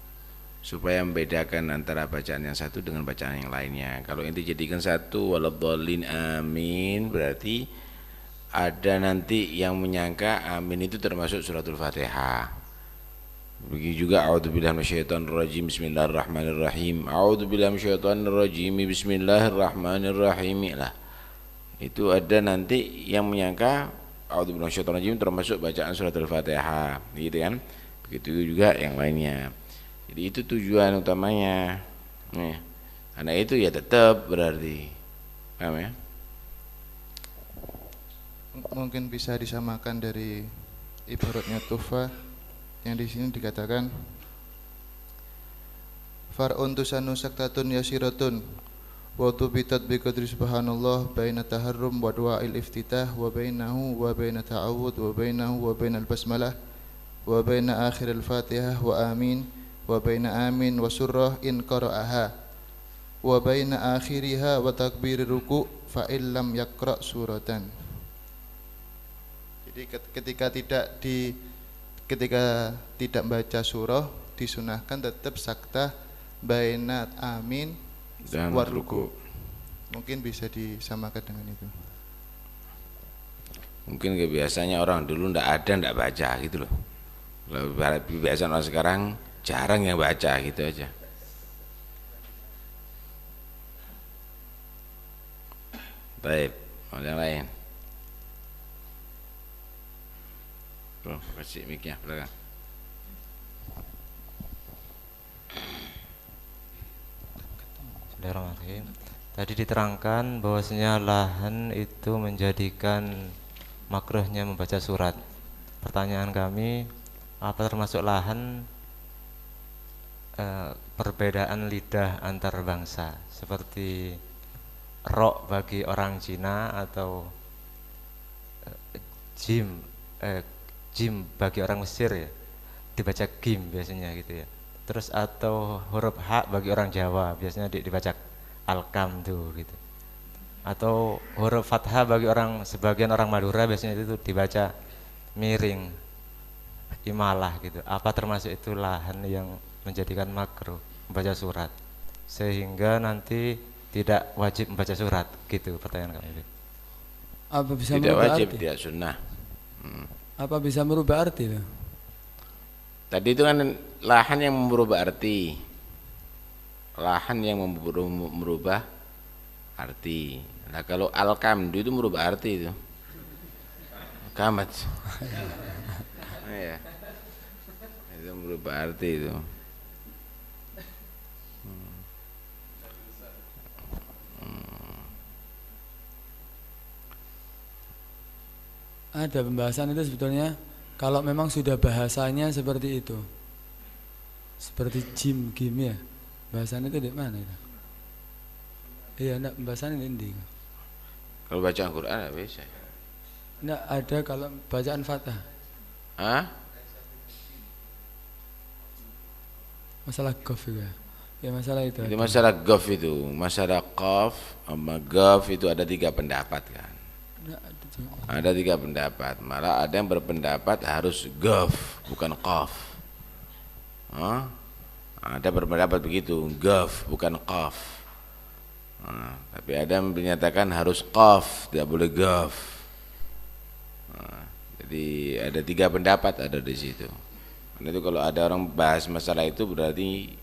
supaya membedakan antara bacaan yang satu dengan bacaan yang lainnya. Kalau ini dijadikan satu waladhdallin amin, berarti ada nanti yang menyangka amin itu termasuk suratul Fatihah. Begitu juga a'udzubillahi minasyaitonirrajim bismillahirrahmanirrahim. A'udzubillahi minasyaitonirrajim bismillahirrahmanirrahim lah. Itu ada nanti yang menyangka a'udzubillahi minasyaitonirrajim termasuk bacaan surat Al-Fatihah, gitu kan? Begitu juga yang lainnya. Jadi itu tujuan utamanya. Nih, karena itu ya tetap berarti. Paham ya? Mungkin bisa disamakan dari ibaratnya tufa yang di sini dikatakan far'un tusanu saktatun yasiratun wa tubitat bi qadri subhanallah baina taharrum wa du'ail iftitah wa bainahu wa baina ta'awud wa bainahu wa bainal basmalah wa baina akhir al-fatihah wa amin wa baina amin wa surrah in qara'aha wa baina akhiriha wa takbir ruku' fa illam yaqra' suratan. Jadi ketika tidak baca surah disunahkan tetap sakta bainat amin dan ruku. Mungkin bisa disamakan dengan itu. Mungkin kebiasaannya orang dulu ndak baca gitu loh. Kalau kebiasaan orang sekarang jarang yang baca gitu aja. Baik, yang lain. Kasih mic-nya belakang. Bismillahirrahmanirrahim. Tadi diterangkan bahwasanya lahan itu menjadikan makruhnya membaca surat. Pertanyaan kami, apa termasuk lahan perbedaan lidah antar bangsa seperti rok bagi orang Cina atau jim bagi orang Mesir ya, dibaca gim biasanya gitu ya. Terus atau huruf H bagi orang Jawa biasanya dibaca alkam tuh gitu. Atau huruf fathah bagi sebagian orang Madura biasanya itu dibaca miring, imalah gitu. Apa termasuk itu lahan yang menjadikan makruh membaca surat sehingga nanti tidak wajib membaca surat gitu pertanyaan kami. Apa bisa tidak merubah wajib, arti? tidak sunnah. Apa bisa merubah arti loh? Tadi itu kan lahan yang merubah arti. Lahan yang merubah arti. Nah, kalau al-kamdu itu merubah arti itu. Kamat. Ya. Itu merubah arti itu. Ada pembahasan itu sebetulnya kalau memang sudah bahasanya seperti itu, seperti jim gim ya, bahasan itu di mana itu? Iya, enggak, pembahasan ini. Kalau baca Al-Quran enggak bisa. Enggak ada kalau bacaan Fatah. Hah? Masalah qaf juga. Ya masalah itu. Itu masalah qaf itu, masalah qaf sama qaf itu ada 3 pendapat kan. Ada 3 pendapat, malah ada yang berpendapat harus qaf bukan qaf. Ada berpendapat begitu, qaf bukan qaf. Tapi ada yang menyatakan harus qaf, tidak boleh qaf. Jadi ada 3 pendapat ada di situ. Karena itu kalau ada orang bahas masalah itu berarti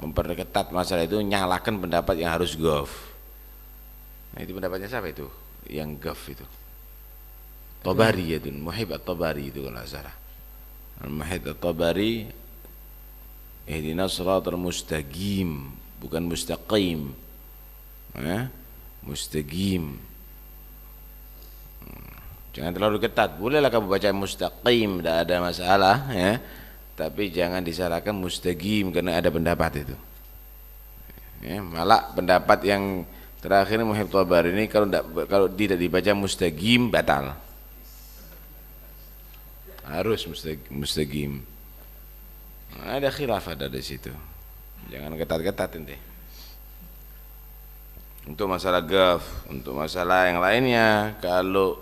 memperketat masalah itu, nyalakan pendapat yang harus qaf. Nah, itu pendapatnya siapa itu? Yang qaf itu. Tabari ya itu, Muhib at-Tabari itu kalau salah. Muhib at-Tabari ihdinas siratal mustaqim, bukan mustaqim. Mustaqim. Jangan terlalu ketat. Bolehlah kamu baca mustaqim, tidak ada masalah ya. Tapi jangan disalahkan mustaqim karena ada pendapat itu. Ya, malah pendapat yang terakhir Muhib Tabari ini kalau tidak dibaca mustaqim batal. Harus mustaqim. Ada khilaf ada di situ. Jangan ketat-ketat ente. Untuk masalah qaf, untuk masalah yang lainnya kalau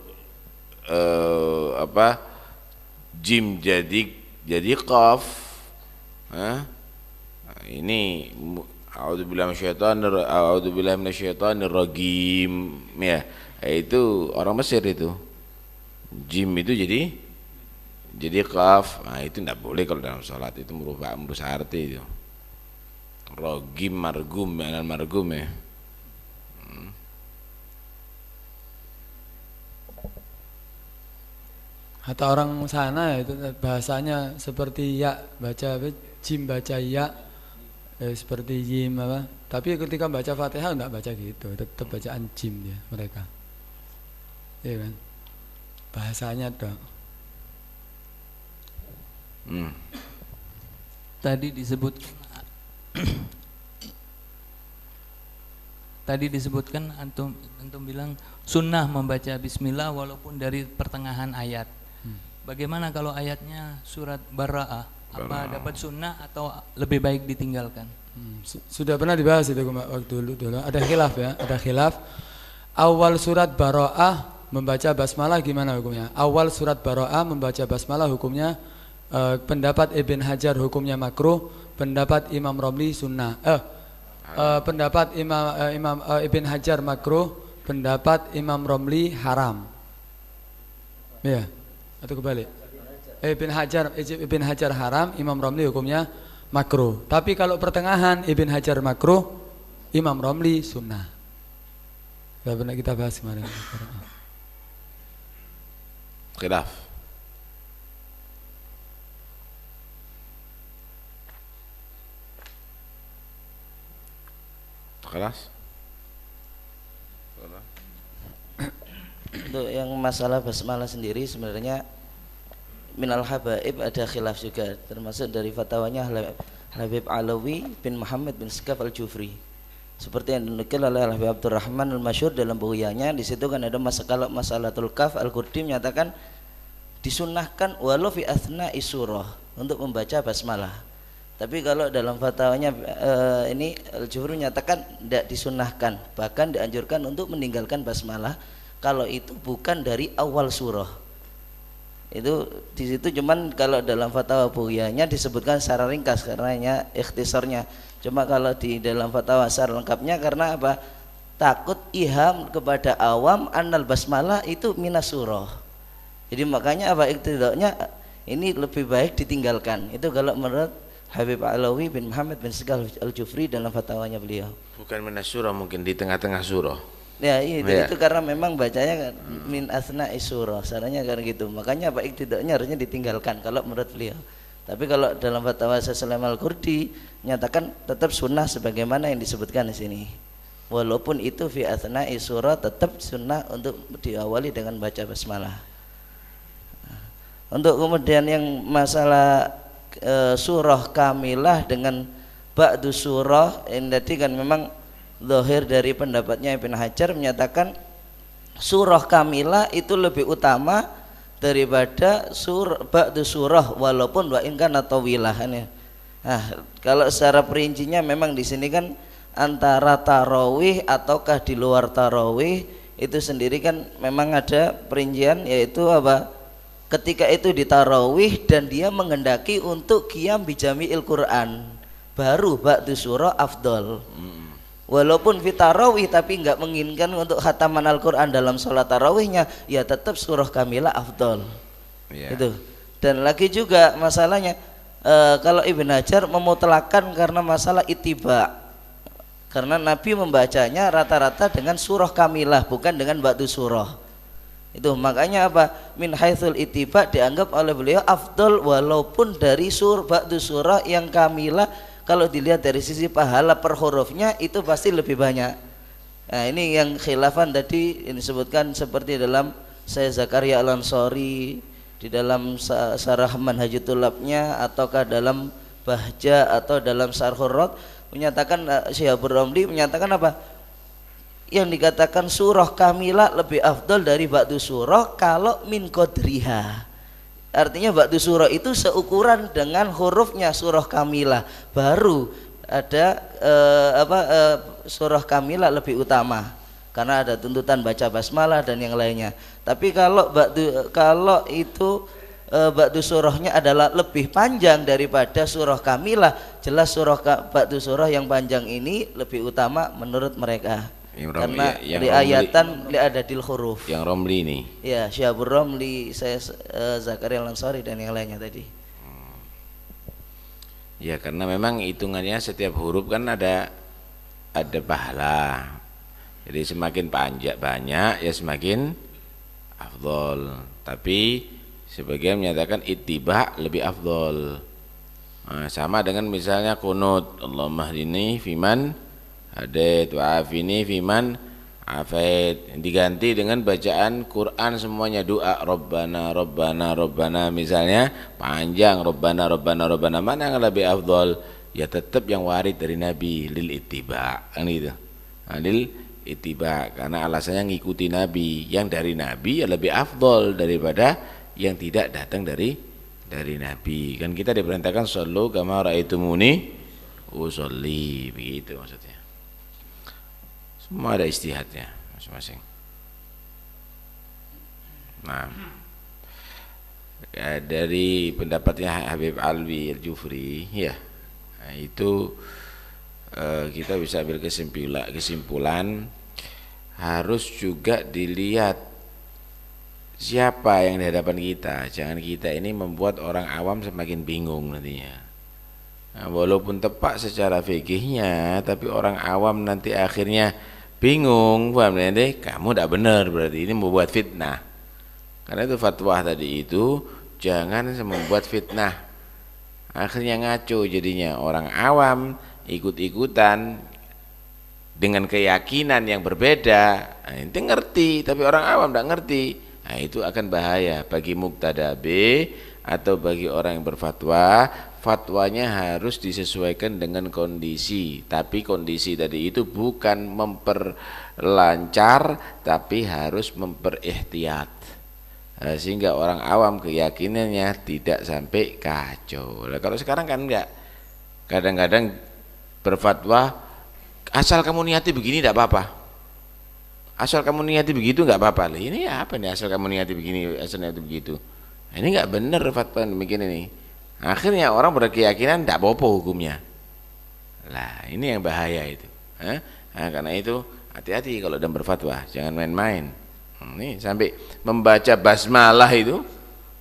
jim jadi qaf, ini a'udzubillahi minasyaitonir rajim ya, itu orang Mesir itu. Jim itu jadi qaf. Nah, itu tidak boleh kalau dalam sholat, itu merubah arti itu. Rogim margum ya. Atau orang sana ya, itu bahasanya seperti ya, baca jim baca ya, seperti jim apa. Tapi ketika baca Fatihah enggak baca gitu, tetap bacaan jim dia mereka. Iya kan? Bahasanya dong. Tadi disebutkan antum bilang sunnah membaca bismillah walaupun dari pertengahan ayat. Bagaimana kalau ayatnya surat Bara'ah? Apa dapat sunnah atau lebih baik ditinggalkan? Sudah pernah dibahas itu waktu dulu. Ada khilaf ya, ada khilaf. Awal surat Bara'ah membaca basmalah gimana hukumnya? Awal surat Bara'ah membaca basmalah hukumnya, pendapat Ibn Hajar hukumnya makruh, pendapat Imam Romli sunnah. Pendapat Imam Ibn Hajar makruh, pendapat Imam Romli haram. Ya, atau kebalik. Ibn Hajar haram, Imam Romli hukumnya makruh. Tapi kalau pertengahan Ibn Hajar makruh, Imam Romli sunnah. Sudah pernah kita bahas kemarin. Khilaf. Kelas. Untuk yang masalah basmalah sendiri sebenarnya minal habaib ada khilaf juga, termasuk dari fatwanya Habib Alawi bin Muhammad bin Skaf al-Jufri, seperti yang dinukil oleh Habib Abdurrahman al-Masyhur dalam bukunya. Di situ kan ada masalatul kaf, Al-Qurdi menyatakan disunnahkan walau fi athna isurah untuk membaca basmalah. Tapi kalau dalam fatwanya ini Al-Jufri menyatakan tidak disunnahkan, bahkan dianjurkan untuk meninggalkan basmalah kalau itu bukan dari awal surah. Itu di situ, cuman kalau dalam fatwa bughiyahnya disebutkan secara ringkas karenanya ikhtisarnya. Cuma kalau di dalam fatwa secara lengkapnya karena apa? Takut iham kepada awam annal basmalah itu minas surah. Jadi makanya apa iktidaknya ini lebih baik ditinggalkan. Itu kalau menurut Habib Alawi bin Muhammad bin Sekal Al-Jufri dalam fatwanya beliau. Bukan minas surah, mungkin di tengah-tengah surah. Ya itu karena memang bacanya min asna'i surah, sarannya kan gitu. Makanya apa iktidaknya harusnya ditinggalkan kalau menurut beliau. Tapi kalau dalam fatwa Salam Al-Qurdi menyatakan tetap sunnah sebagaimana yang disebutkan di sini. Walaupun itu fi asna'i surah, tetap sunnah untuk diawali dengan baca basmalah. Untuk kemudian yang masalah surah kamilah dengan ba'du surah, ini tadi kan memang zahir dari pendapatnya Ibn Hajar menyatakan surah kamilah itu lebih utama daripada ba'du surah walaupun wa in kana tawilah. Nah, kalau secara perincinya memang di sini kan antara tarawih ataukah di luar tarawih itu sendiri kan memang ada perincian, yaitu apa? Ketika itu di tarawih dan dia menghendaki untuk qiyam bijami'il Quran, baru ba'du surah afdol. Walaupun fi tarawih tapi enggak menginginkan untuk khataman Al-Quran dalam sholat tarawihnya, ya tetap surah kamilah afdol. Itu. Dan lagi juga masalahnya kalau Ibn Hajar memutlakan karena masalah ittiba, karena Nabi membacanya rata-rata dengan surah kamilah bukan dengan ba'du surah. Itu makanya apa? Min haitsul ittiba dianggap oleh beliau afdol walaupun dari ba'du surah yang kamilah, kalau dilihat dari sisi pahala per hurufnya itu pasti lebih banyak. Nah, ini yang khilafan tadi ini disebutkan seperti dalam Syekh Zakaria Al-Ansari di dalam Sarah Manhajut Tulabnya, ataukah dalam Bahja atau dalam Sarhur Rad, menyatakan Syihabur Ramli menyatakan apa? Yang dikatakan surah kamilah lebih afdol dari ba'du surah kalau min qadriha. Artinya ba'du surah itu seukuran dengan hurufnya surah kamilah, baru ada surah kamilah lebih utama karena ada tuntutan baca basmalah dan yang lainnya. Tapi kalau ba'du surahnya adalah lebih panjang daripada surah kamilah, jelas ba'du surah yang panjang ini lebih utama menurut mereka. Karena riayatan li'adadil huruf. Yang Romli ini. Ya, Syihabur Romli, saya Zakaria Al-Ansari dan yang lainnya tadi. Ya, karena memang hitungannya setiap huruf kan ada pahala. Jadi semakin banyak ya semakin afdol. Tapi sebagian menyatakan ittiba lebih afdol. Nah, sama dengan misalnya qunut, Allahumma hdini fiman hadait wa afini fiman afait, diganti dengan bacaan Quran semuanya, doa Rabbana Rabbana Rabbana misalnya panjang, Rabbana Rabbana Rabbana, mana yang lebih afdol? Ya tetap yang warid dari Nabi, lil ittiba kan gitu. Lil ittiba karena alasannya ngikuti Nabi, yang dari Nabi ya lebih afdol daripada yang tidak datang dari Nabi. Kan kita diperintahkan sallu kama raaitumuni usolli, begitu maksudnya. Semua ada istihadnya masing-masing. Nah, ya, dari pendapatnya Habib Alwi Al-Jufri, ya, nah, itu kita bisa ambil kesimpulan harus juga dilihat siapa yang di hadapan kita. Jangan kita ini membuat orang awam semakin bingung nantinya. Nah, walaupun tepat secara fikihnya, tapi orang awam nanti akhirnya bingung, paham deh? Kamu tidak benar, berarti ini membuat fitnah. Karena itu fatwa tadi itu jangan membuat fitnah. Akhirnya ngaco jadinya, orang awam ikut-ikutan dengan keyakinan yang berbeda. Nah, itu ngerti, tapi orang awam tidak ngerti. Nah, itu akan bahaya bagi muqtada B atau bagi orang yang berfatwa. Fatwanya harus disesuaikan dengan kondisi, tapi kondisi tadi itu bukan memperlancar tapi harus memperihtiyat, sehingga orang awam keyakinannya tidak sampai kacau. Nah, kalau sekarang kan enggak, kadang-kadang berfatwa asal kamu niati begini tidak apa-apa, asal kamu niati begitu enggak apa-apa. Ini apa nih asal kamu niati begini, asal niati begitu? Nah, ini enggak benar fatwa demikian ini. Akhirnya orang berkeyakinan tidak apa-apa hukumnya. Lah ini yang bahaya itu. Nah, karena itu hati-hati kalau dalam berfatwa, jangan main-main. Ini sampai membaca basmalah itu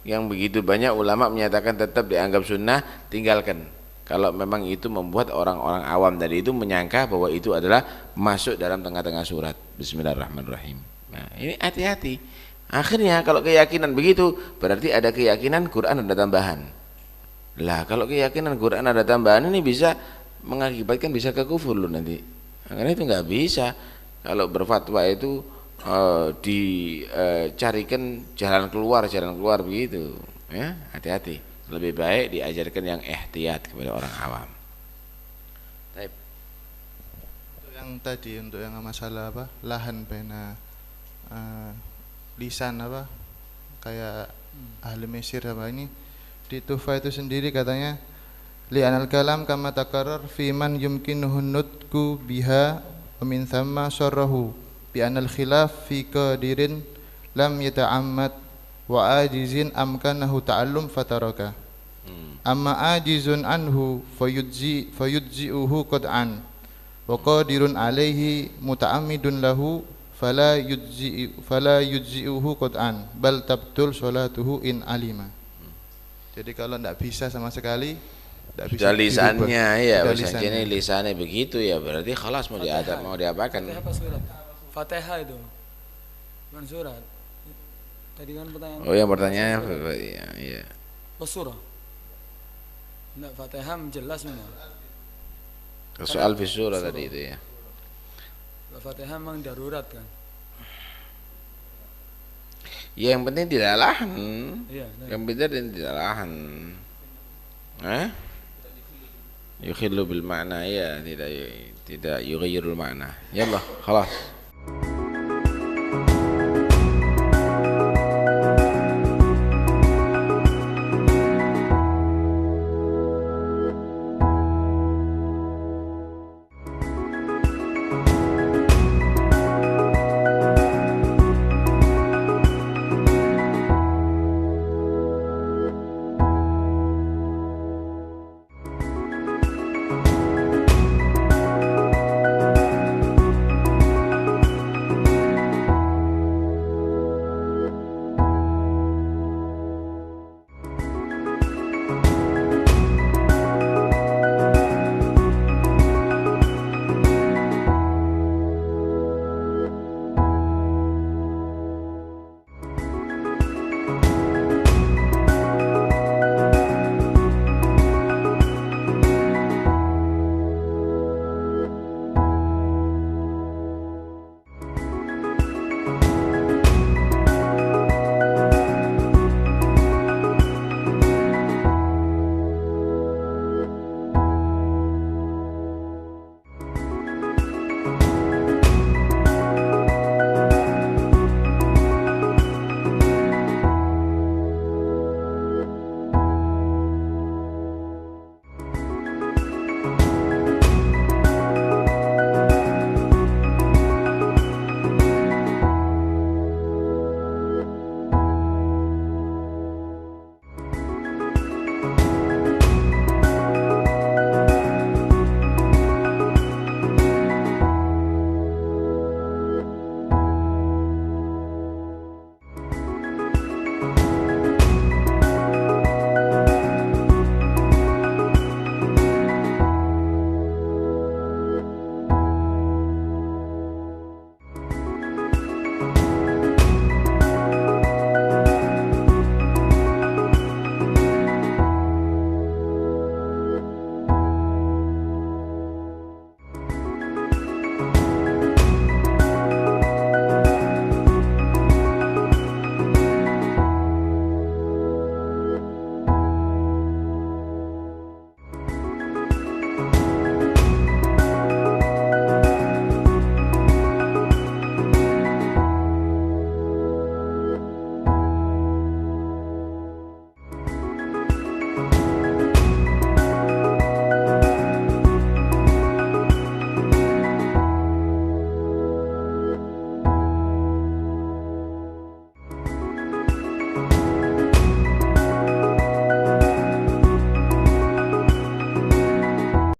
yang begitu banyak ulama menyatakan tetap dianggap sunnah, tinggalkan. Kalau memang itu membuat orang-orang awam tadi itu menyangka bahwa itu adalah masuk dalam tengah-tengah surat. Bismillahirrahmanirrahim. Nah, ini hati-hati. Akhirnya kalau keyakinan begitu, berarti ada keyakinan Quran ada tambahan. Lah, kalau keyakinan Quran ada tambahan ini bisa mengakibatkan bisa ke kufur loh nanti. Karena itu nggak bisa. Kalau berfatwa itu dicarikan jalan keluar begitu. Ya, hati-hati. Lebih baik diajarkan yang ihtiyat kepada orang awam. Baik. Untuk yang tadi, untuk yang masalah apa lahan pena lisan apa kayak ahli Mesir apa ini di Tuhfa itu sendiri katanya li'anal kalam kama takarrar fi man yumkinuhu nutku biha wa min thamma syarrahu bi anal khilaf fi qadirin lam yata'ammad wa ajizin amkanahu ta'allum fataraka amma ajizun anhu fayujzi'uhu qad'an wa qadirun alaihi muta'ammidun lahu fala yujzi'uhu qad'an bal tabtul sholatuhu in alima. Jadi kalau tidak bisa sama sekali, tidak bisa lisannya ya, lisannya. Ini lisannya begitu ya, berarti khalas mau diadab, mau diapakan. Fatihah itu bukan surat. Tadi kan pertanyaan. Oh, yang pertanyaannya iya. Surah. Enggak, Fatihah jelas memang. Soal fi surah tadi itu ya. Fatihah memang darurat kan. Ya, yang penting tidak lahan. Iya, yang penting tidak lahan. Yukhillu bil makna ya, tidak yughayyirul makna. Yallah, khalas.